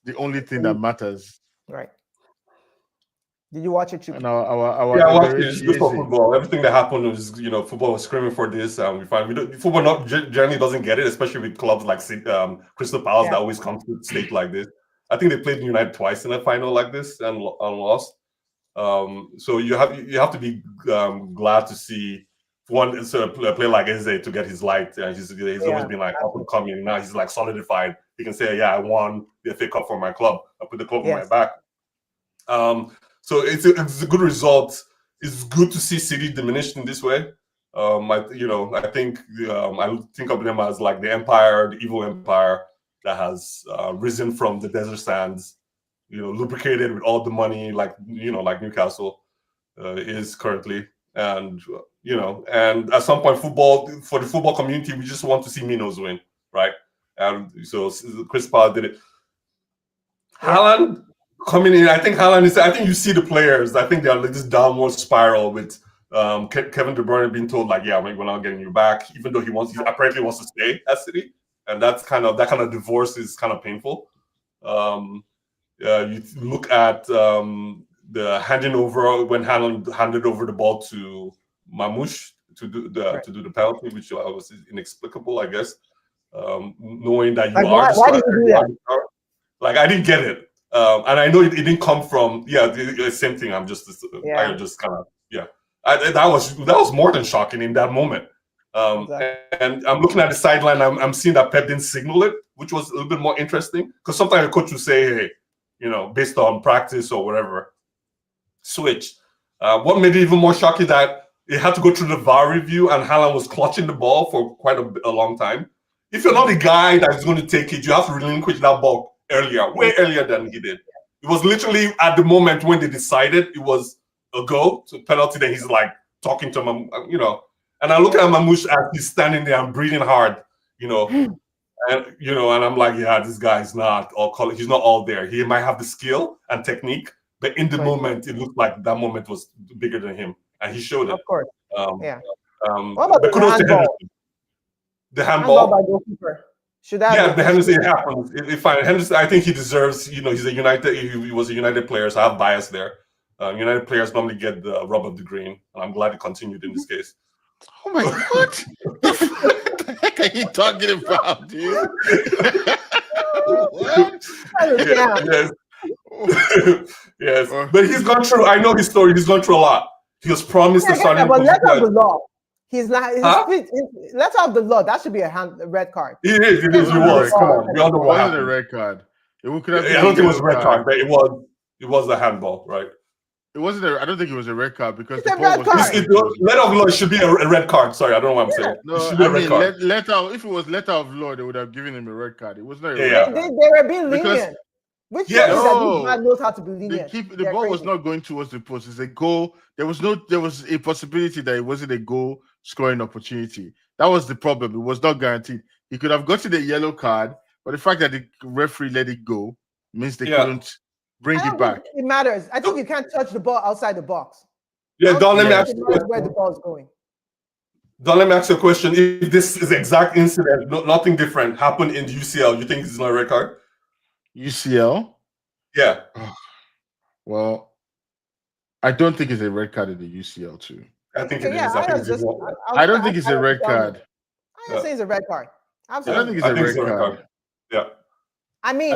the only thing that matters. Right. Did you watch it? And I watched it. It's good for football. Everything that happened was, football was screaming for this. Football generally doesn't get it, especially with clubs like Crystal Palace that always come to a state like this. I think they played United twice in a final like this and lost. So you have to be glad to see one a player like Eze to get his light. And he's always been like up and coming. Now he's like solidified. He can say, "Yeah, I won the FA Cup for my club. I put the club on my back." So it's a good result. It's good to see City diminished in this way. I think I think of them as like the empire, the evil empire that has risen from the desert sands, lubricated with all the money, like Newcastle is currently, and and at some point, for the football community, we just want to see Minos win, right? And so Chris Paul did it. Haaland coming in, I think you see the players. I think they're like this downward spiral with Kevin De Bruyne being told like, "Yeah, we're not getting you back," even though he apparently wants to stay at City, and that kind of divorce is kind of painful. You look at the handing over when Haaland handed over the ball to Mamouche to do the penalty, which was inexplicable, I guess. Knowing that you are the striker, like I didn't get it. And I know it didn't come from the same thing. I just kind of that was more than shocking in that moment. And I'm looking at the sideline. I'm seeing that Pep didn't signal it, which was a little bit more interesting because sometimes the coach will say, "Hey, based on practice or whatever, switch." What made it even more shocking that it had to go through the VAR review and Haaland was clutching the ball for quite a long time. If you're not the guy that's going to take it, you have to relinquish that ball way earlier than he did. It was literally at the moment when they decided it was a go to penalty, then he's like talking to him, and I look at Mamouche as he's standing there and breathing hard, and I'm like, yeah, this guy is not he's not all there. He might have the skill and technique, but in the moment, it looked like that moment was bigger than him, and he showed it. Of course. What about the handball by goalkeeper? The Henderson happens. Henderson, I think he deserves. He's a United. He was a United player, so I have bias there. United players normally get the rub of the green, and I'm glad it continued in this case. Oh my God! What the heck are you talking about, dude? Yes. But he's gone through. I know his story. He's gone through a lot. He was promised the starting position. But letter of the law. He's not. Letter of the law. That should be a red card. It is. It was. Come on. We all know what happened. A red card. I don't think it was a red card, but it was a handball, right? It wasn't. I don't think it was a red card because the ball was. Letter of law should be a red card. Sorry, I don't know what I'm saying. No, it should be a red card. If it was letter of law, they would have given him a red card. It was not. They were being lenient. Which that knows how to be lenient. The ball was not going towards the post. It's a goal. There was a possibility that it wasn't a goal scoring opportunity. That was the problem. It was not guaranteed. He could have gotten a yellow card, but the fact that the referee let it go means they couldn't bring it back. It matters. I think you can't touch the ball outside the box. Yeah, don't let me ask you where the ball is going. Don't let me ask you a question. If this is exact incident, nothing different happened in the UCL, you think it's not a red card? UCL? Yeah. Well, I don't think it's a red card in the UCL too. I think it is. I don't think it's a red card. I don't say it's a red card. Absolutely. I don't think it's a red card. Yeah. I mean,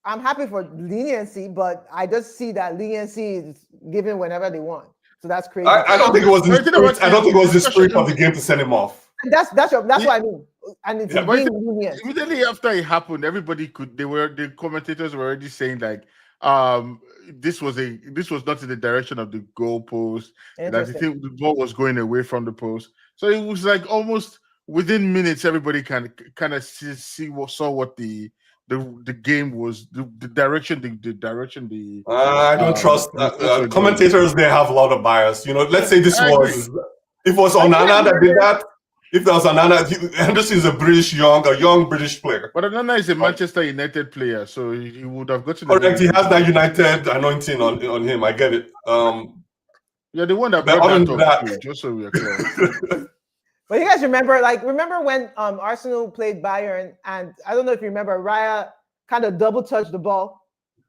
I'm happy for leniency, but I just see that leniency is given whenever they want. So that's crazy. I don't think it was the spirit. I don't think it was the spirit of the game to send him off. And that's what I mean. And it's being lenient. Immediately after it happened, the commentators were already saying like, this was not in the direction of the goalpost. That the ball was going away from the post. So it was like almost within minutes, everybody kind of saw what the game was, the direction. I don't trust commentators. They have a lot of bias. Let's say if it was Onana that did that. If there was Onana, Henderson is a young British player. But Onana is a Manchester United player, so he would have gotten. Correct, he has that United anointing on him. I get it. Yeah, the one that brought that up, just so we are clear. But you guys remember when Arsenal played Bayern, and I don't know if you remember, Raya kind of double touched the ball,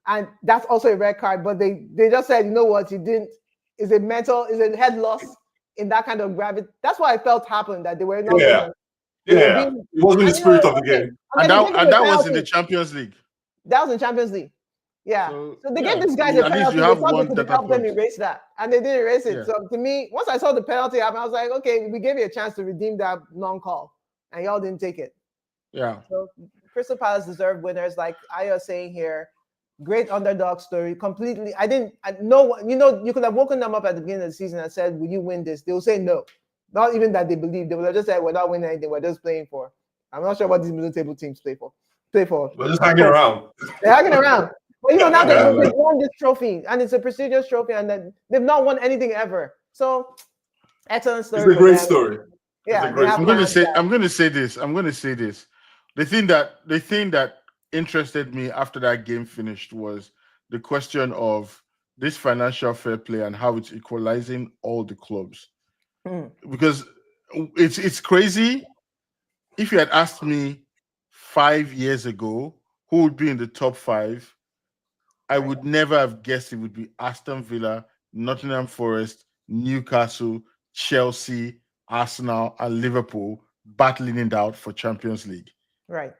and that's also a red card. But they just said, you know what, he didn't. Is a head loss in that kind of gravity. That's what I felt happened, that they were not. It wasn't the spirit of the game, and that was in the Champions League. That was in Champions League. Yeah. So they gave these guys a penalty. They thought they could help them erase that. And they didn't erase it. Yeah. So to me, once I saw the penalty happen, I was like, okay, we gave you a chance to redeem that non-call. And y'all didn't take it. Yeah. So Crystal Palace deserved winners, like I was saying here. Great underdog story. Completely. You could have woken them up at the beginning of the season and said, will you win this? They will say no. Not even that they believe. They will have just said, we're not winning anything. We're just playing for. I'm not sure what these middle table teams play for. We're just hanging around. They're hanging around. But now they've won this trophy, and it's a prestigious trophy, and then they've not won anything ever. So, excellent story. It's a great story. Yeah, I'm going to say this. The thing that interested me after that game finished was the question of this financial fair play and how it's equalizing all the clubs. Because it's crazy. If you had asked me 5 years ago who would be in the top 5, I would never have guessed it would be Aston Villa, Nottingham Forest, Newcastle, Chelsea, Arsenal, and Liverpool battling it out for Champions League. Right.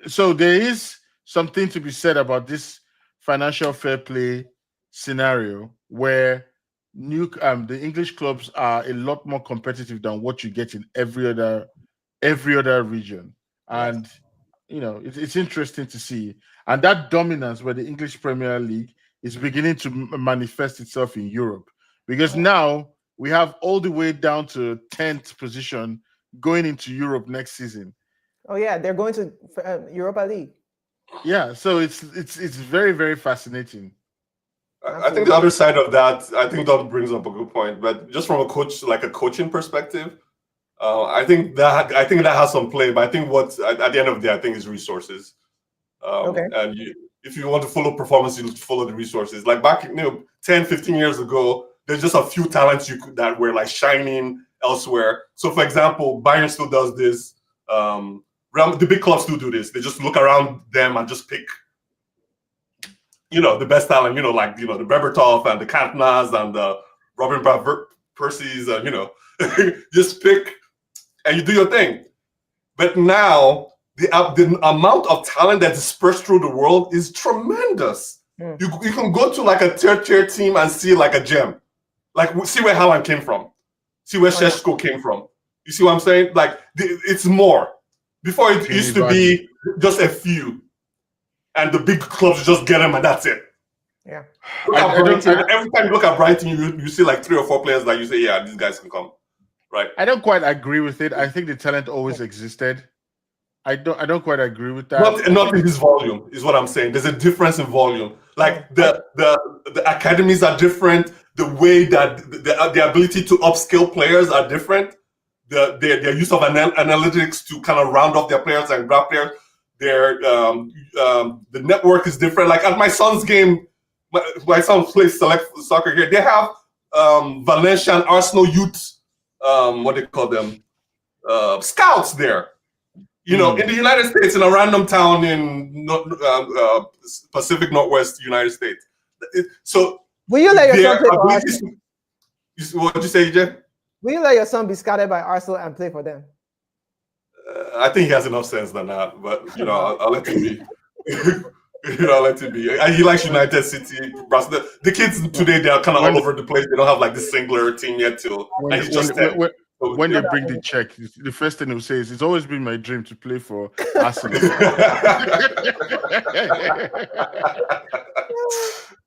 So there is something to be said about this financial fair play scenario where the English clubs are a lot more competitive than what you get in every other region. And it's interesting to see. And that dominance where the English Premier League is beginning to manifest itself in Europe. Because now we have all the way down to 10th position going into Europe next season. Oh, yeah. They're going to Europa League. Yeah. So it's very, very fascinating. I think the other side of that, I think that brings up a good point. But just from a coaching perspective, I think that has some play, but I think what at the end of the day, I think is resources. And if you want to follow performance, you follow the resources. Like back 10, 15 years ago, there's just a few talents that were like shining elsewhere. So for example, Bayern still does this. The big clubs still do this. They just look around them and just pick, the best talent, like, the Berbatov and the Cantonas and the Robin Percy's, just pick and you do your thing. But now the amount of talent that's dispersed through the world is tremendous. You can go to like a third tier team and see like a gem, like see where Haaland came from, see where Šeško came from. You see what I'm saying? Like it's more. Before it used to be just a few, and the big clubs just get them and that's it. Yeah. Every time you look at Brighton, you see like 3 or 4 players that you say, yeah, these guys can come. Right. I don't quite agree with it. I think the talent always existed. I don't quite agree with that. Not in this volume is what I'm saying. There's a difference in volume. Like the academies are different. The way that the ability to upskill players are different. Their use of analytics to kind of round off their players and grab players. The network is different. Like at my son's game, my son plays select soccer here. They have Valencia and Arsenal youth. What do they call them? Scouts there. In the United States, in a random town in Pacific Northwest United States. So will you let your son play for Arsenal? What did you say, Jay? Will you let your son be scouted by Arsenal and play for them? I think he has enough sense than that, but I'll let him be. Let it be. He likes United City. The kids today, they are kind of all over the place. They don't have like the singular team yet. And he's just 10. When they bring the check, the first thing he'll say is, "It's always been my dream to play for Arsenal."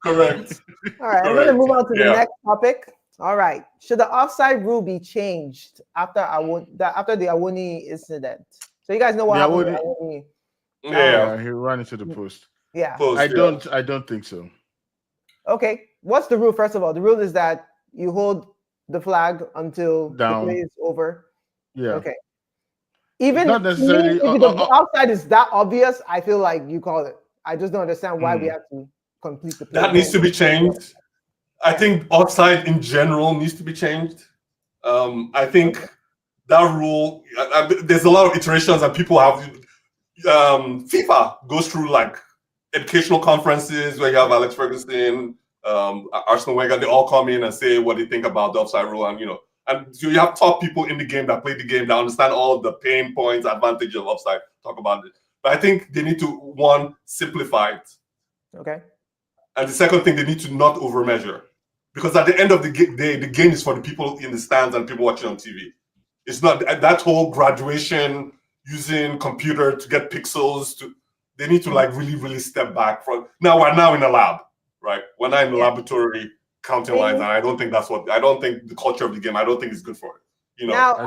Correct. All right, I'm going to move on to the next topic. All right, should the offside rule be changed after the Awoniyi incident? So you guys know what happened to Awoniyi? Yeah, he ran into the post. Yeah, I don't think so. Okay, what's the rule? First of all, the rule is that you hold the flag until the play is over. Yeah. Okay. Even not necessarily. if the offside is that obvious, I feel like you call it. I just don't understand why we have to complete the play. That needs to be changed. I think offside in general needs to be changed. I think that rule. There's a lot of iterations, and people have. FIFA goes through like educational conferences where you have Alex Ferguson, Arsene Wenger. They all come in and say what they think about the offside rule, and so you have top people in the game that play the game that understand all the pain points, advantages of offside. Talk about it, but I think they need to simplify it. Okay. And the second thing, they need to not overmeasure, because at the end of the day, the game is for the people in the stands and people watching on TV. It's not that whole graduation using computer to get pixels. They need to like really, really step back from. Now we're now in a lab, right? We're not in the laboratory counting lines, and I don't think the culture of the game. I don't think it's good for it. Now,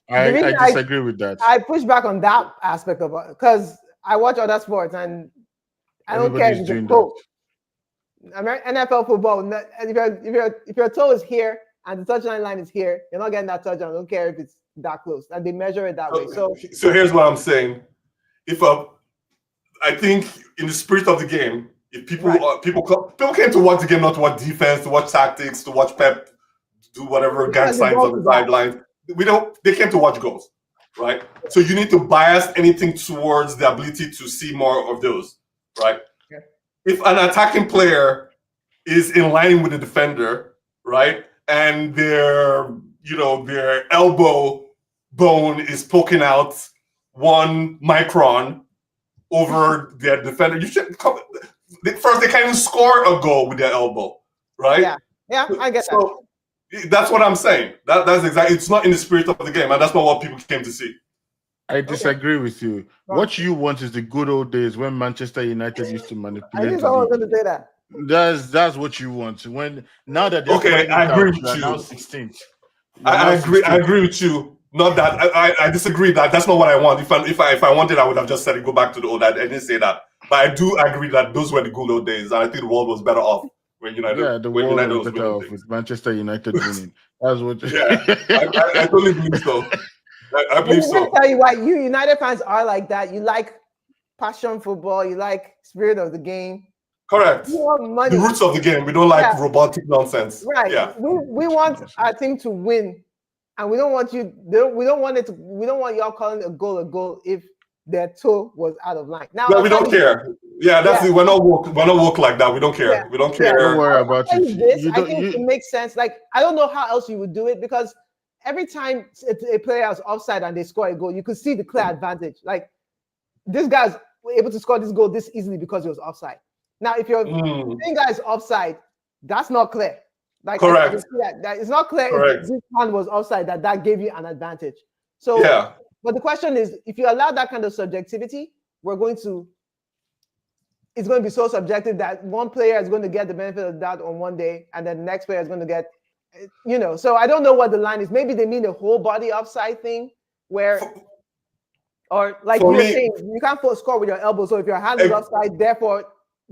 I disagree with that. I push back on that aspect of it because I watch other sports and I don't care if it's a toe. NFL football, and if your toe is here and the touchline line is here, you're not getting that touchdown. I don't care if it's that close, and they measure it that way. So here's what I'm saying: I think in the spirit of the game, if people came to watch the game, not to watch defense, to watch tactics, to watch Pep do whatever gang signs on the sidelines. They came to watch goals, right? So you need to bias anything towards the ability to see more of those, right? Okay. If an attacking player is in line with the defender, right, and their elbow bone is poking out 1 micron over their defender, you should come. First, they can't even score a goal with their elbow, right? Yeah, I get that. That's what I'm saying. That's exactly. It's not in the spirit of the game, and that's not what people came to see. I disagree with you. What you want is the good old days when Manchester United used to manipulate. I just was going to say that. That's what you want. Now that I agree with you. Now 16th. I agree with you. Not that I disagree. That's not what I want. If I wanted, I would have just said it. Go back to the old. I didn't say that, but I do agree that those were the good old days, and I think the world was better off when United. Yeah, the world was better off with Manchester United winning. That's what. Yeah, I totally believe so. I believe so. Let me tell you why you United fans are like that. You like passion football. You like spirit of the game. Correct. The roots of the game. We don't like robotic nonsense. Right. Yeah. We want our team to win, and we don't want you. We don't want y'all calling a goal if their toe was out of line. Now we don't care. Yeah, that's it. We're not woke like that. We don't care. Yeah. We don't care. Don't worry about it. I think it makes sense. Like I don't know how else you would do it because every time a player is offside and they score a goal, you could see the clear advantage. Like this guy's able to score this goal this easily because he was offside. Now, if you're saying guys offside, that's not clear. Like correct. That it's not clear if this man was offside that gave you an advantage. So but the question is, if you allow that kind of subjectivity, it's going to be so subjective that one player is going to get the benefit of that on one day, and then the next player is going to get, So I don't know what the line is. Maybe they mean the whole body offside thing, or like you're saying, you can't score with your elbow. So if your hand is offside, therefore.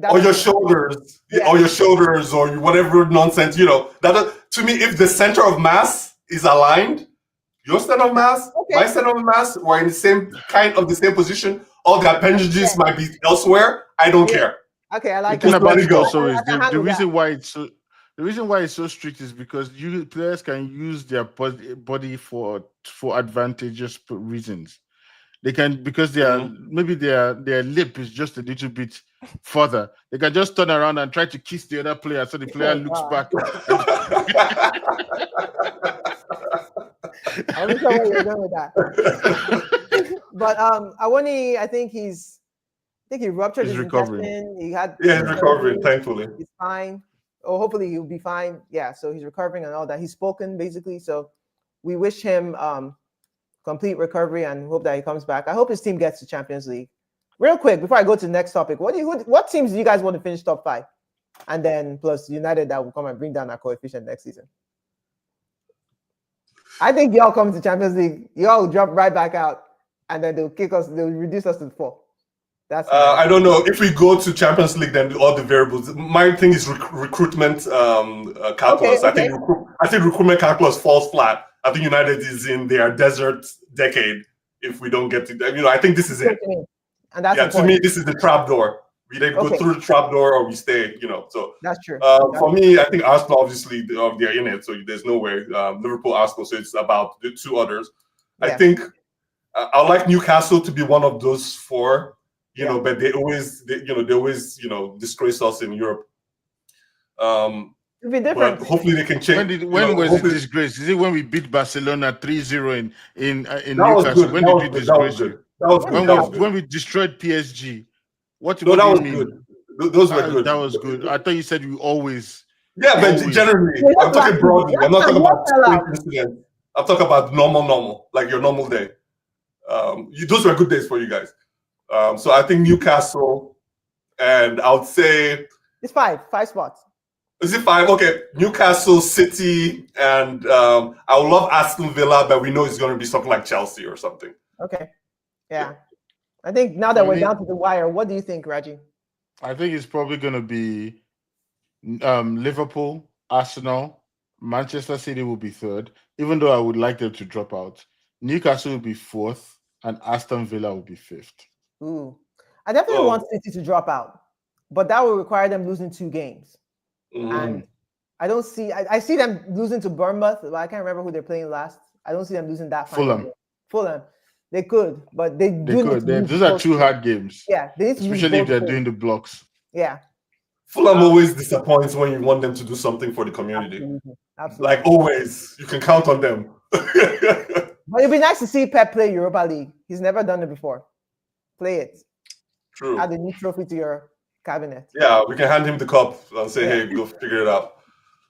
Or your shoulders, or whatever nonsense. That to me, if the center of mass is aligned, your center of mass, my center of mass, we're in the same position. All the appendages might be elsewhere. I don't care. Okay, I like that. The reason why it's so strict is because players can use their body for advantageous reasons. They can, because maybe their lip is just a little bit further. They can just turn around and try to kiss the other player, so the player looks back. I don't know where you're going with that. But Awoniyi, I think he's think he ruptured He's his recovering. intestine. He had Yeah, he's recovering, thankfully. He's fine. Oh, hopefully he'll be fine. Yeah, so he's recovering and all that. He's spoken basically. So we wish him complete recovery and hope that he comes back. I hope his team gets to Champions League. Real quick, before I go to the next topic, what teams do you guys want to finish top 5? And then plus United that will come and bring down our coefficient next season. I think y'all come to Champions League, y'all jump right back out, and then they'll reduce us to 4. That's I don't know if we go to Champions League. Then all the variables. My thing is recruitment calculus. Okay. I think recruitment calculus falls flat. I think United is in their desert decade if we don't get to. I think this is it. And that's to me, this is the trap door. We either go through the trap door or we stay. So that's true. For me, I think Arsenal obviously they're in it, so there's no way. Liverpool, Arsenal, so it's about the 2 others. Yeah. I think I like Newcastle to be one of those 4. But they always disgrace us in Europe. It'll be different. But hopefully they can change. When was it disgrace? Is it when we beat Barcelona 3-0 in Newcastle? When did we disgrace you? When we destroyed PSG. What do you mean? Good. Those were good. That was good. I thought you said we always. Yeah, but generally, I'm talking broadly. I'm not talking about incidents. I'm talking about normal, like your normal day. Those were good days for you guys. So I think Newcastle, and I would say it's 5 spots. Is it 5? Okay, Newcastle, City, and I would love Aston Villa, but we know it's going to be something like Chelsea or something. Okay, yeah. I think now that we're down to the wire, what do you think, Raji? I think it's probably going to be Liverpool, Arsenal, Manchester City will be 3rd, even though I would like them to drop out. Newcastle will be 4th, and Aston Villa will be 5th. Ooh, I definitely want City to drop out, but that will require them losing 2 games. And I don't see. I see them losing to Bournemouth, but I can't remember who they're playing last. I don't see them losing that. Fulham. They could, but they could. Those are 2 hard games. Yeah, they need to especially if they're doing the blocks. Yeah. Fulham always disappoints when you want them to do something for the community. Absolutely. Like always, you can count on them. But it'd be nice to see Pep play Europa League. He's never done it before. Play it. True. Add a new trophy to your cabinet. Yeah, we can hand him the cup and say, hey, go figure it out.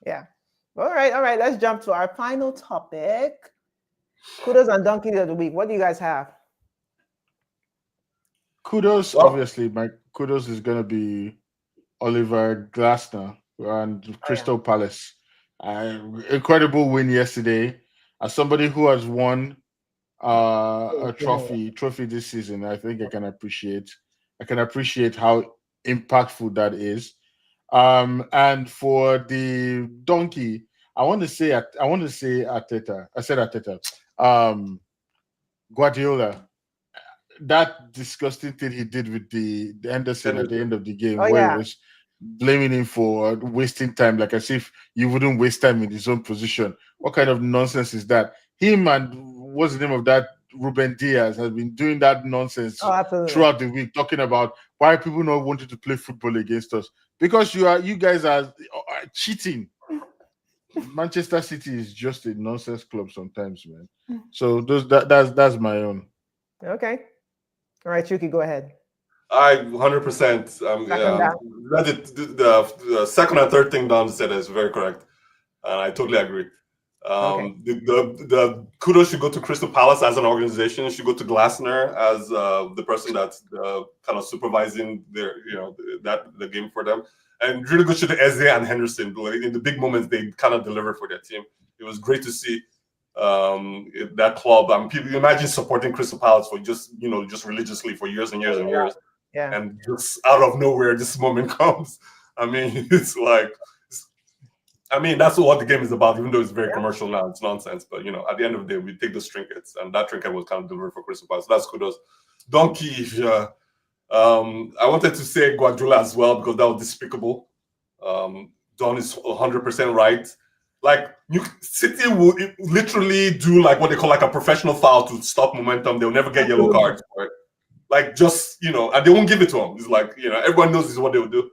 Yeah. All right. Let's jump to our final topic. Kudos and Donkey of the week. What do you guys have? Kudos, obviously. My kudos is going to be Oliver Glasner and Crystal Palace. Incredible win yesterday. As somebody who has won a trophy this season, I think I can appreciate how impactful that is. And for the Donkey, I want to say Arteta. I said Arteta. Guardiola. That disgusting thing he did with the Henderson at the end of the game, where he was blaming him for wasting time, like as if you wouldn't waste time in his own position. What kind of nonsense is that? Him and what's the name of that Ruben Diaz has been doing that nonsense throughout the week, talking about why people not wanting to play football against us because you guys are cheating. Manchester City is just a nonsense club sometimes, man. So that's my own. Okay. All right, Chuki, go ahead. I 100%. The second and third thing Don said is very correct, and I totally agree. The kudos should go to Crystal Palace as an organization. Should go to Glasner as the person that's kind of supervising the game for them, and really good to Eze and Henderson. In the big moments, they kind of deliver for their team. It was great to see that club. People imagine supporting Crystal Palace for just religiously for years and years and years. Yeah. And just out of nowhere, this moment comes. It's like, that's what the game is about, even though it's very commercial now. It's nonsense. But, at the end of the day, we take those trinkets. And that trinket was kind of delivered for Crystal Palace. So that's kudos. Donkey, I wanted to say Guardiola as well, because that was despicable. Don is 100% right. Like, City will literally do like what they call like a professional foul to stop momentum. They'll never get yellow cards for it. Like, just, and they won't give it to them. It's like, everyone knows this is what they'll do.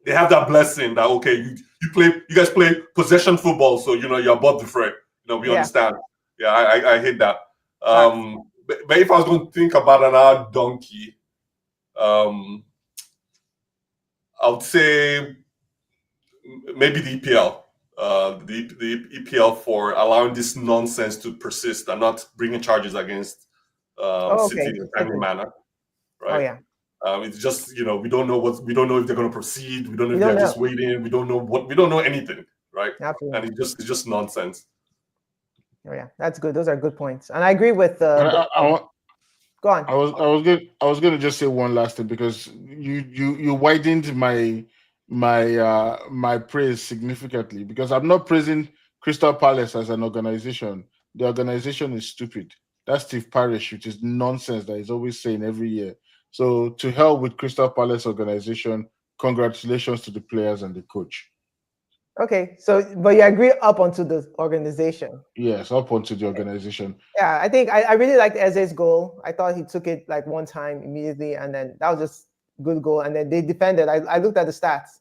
They have that blessing that, okay, you guys play possession football, so, you're above the fray. We understand. Yeah, I hate that. But if I was going to think about another Donkey, I would say maybe the EPL. The EPL for allowing this nonsense to persist and not bringing charges against City in a timely manner. Right? Oh yeah. It's just, we don't know we don't know if they're going to proceed. We don't know if they're just waiting. We don't know anything, right? Absolutely. And it's just nonsense. Oh yeah, that's good. Those are good points, and I agree with. Go on. I was going to just say one last thing, because you widened my praise significantly, because I'm not praising Crystal Palace as an organization. The organization is stupid. That's Steve Parish, which is nonsense that he's always saying every year. So to hell with Crystal Palace organization. Congratulations to the players and the coach. Okay, so but you agree up onto the organization? Yes, up onto the organization. Yeah, I think I really liked Eze's goal. I thought he took it like one time immediately, and then that was just good goal. And then they defended. I looked at the stats: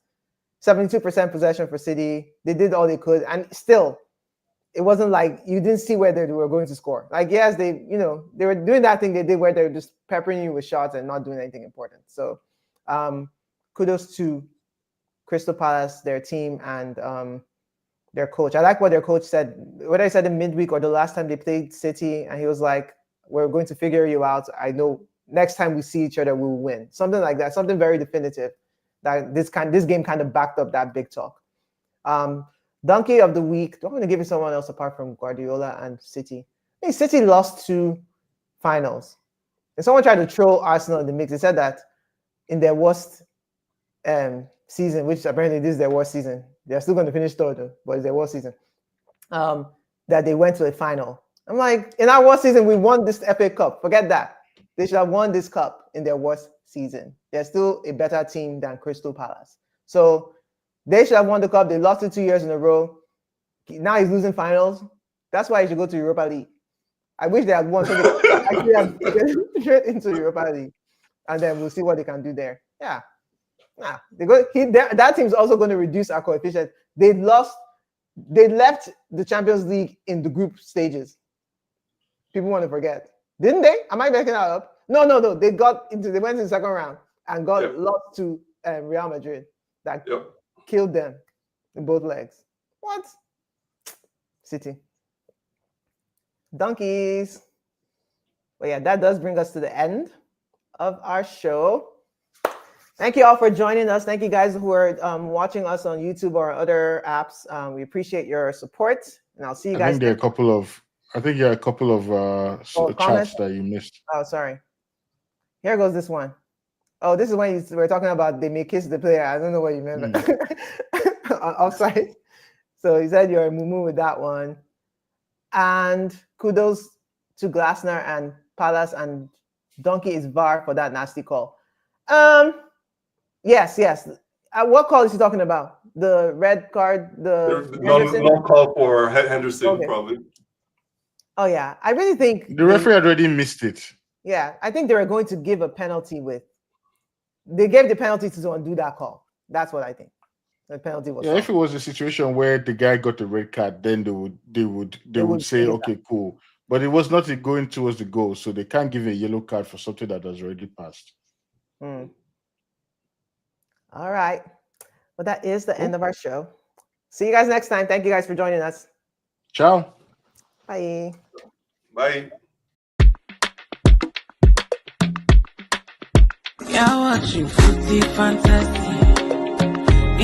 72% possession for City. They did all they could, and still, it wasn't like you didn't see where they were going to score. Like, yes, they were doing that thing they did where they were just peppering you with shots and not doing anything important. So, kudos to Crystal Palace, their team, and their coach. I like what their coach said. What I said in midweek or the last time they played City, and he was like, "We're going to figure you out. I know next time we see each other, we will win." Something like that. Something very definitive. That this game kind of backed up that big talk. Donkey of the week. I'm going to give you someone else apart from Guardiola and City. Hey, City lost 2 finals, and someone tried to throw Arsenal in the mix. They said that in their worst season, which apparently this is their worst season. They're still going to finish third, though, but it's their worst season. That they went to a final. I'm like, in our worst season, we won this FA Cup. Forget that. They should have won this cup in their worst season. They're still a better team than Crystal Palace. So they should have won the cup. They lost it 2 years in a row. Now he's losing finals. That's why he should go to Europa League. I wish they had won. So they actually have straight into Europa League, and then we'll see what they can do there. Yeah. Nah, that team's also going to reduce our coefficient. They left the Champions League in the group stages. People want to forget, didn't they? Am I making that up? No. They went into the second round and got lost to Real Madrid. That killed them in both legs. What? City. Donkeys. But yeah, that does bring us to the end of our show. Thank you all for joining us. Thank you guys who are watching us on YouTube or other apps. We appreciate your support, and I'll see you guys. I think there are a couple of chats that you missed. Oh, sorry. Here goes this one. Oh, this is when you were talking about they may kiss the player. I don't know what you meant. On offside. So he said you're a mumu with that one. And kudos to Glasner and Palace, and Donkey is VAR for that nasty call. Yes. What call is he talking about? The red card? The non call for Henderson, probably. Oh, yeah. I really think the referee had already missed it. Yeah, I think they were going to give a penalty they gave the penalty to undo that call. That's what I think. The penalty was. Yeah, if it was a situation where the guy got the red card, then they would say, okay, cool. But it was not going towards the goal, so they can't give a yellow card for something that has already passed. All right. Well, that is the end of our show. See you guys next time. Thank you guys for joining us. Ciao. Bye. Bye. You're watching Footy Fantasy.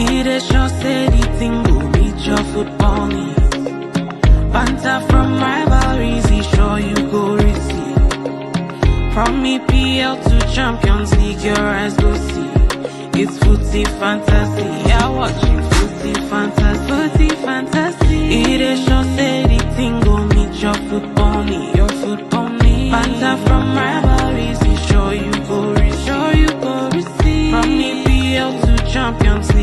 It is your city thing will beat your football needs. Banter from rivalries, he sure you go receive. From EPL to Champions League, your eyes go see. It's Footy Fantasy. You're watching Footy Fantasy. Footy Fantasy. It is your city thing will meet your football needs. Your football needs. Banter from rivalries, he sure you go receive. From EPL to Champions League.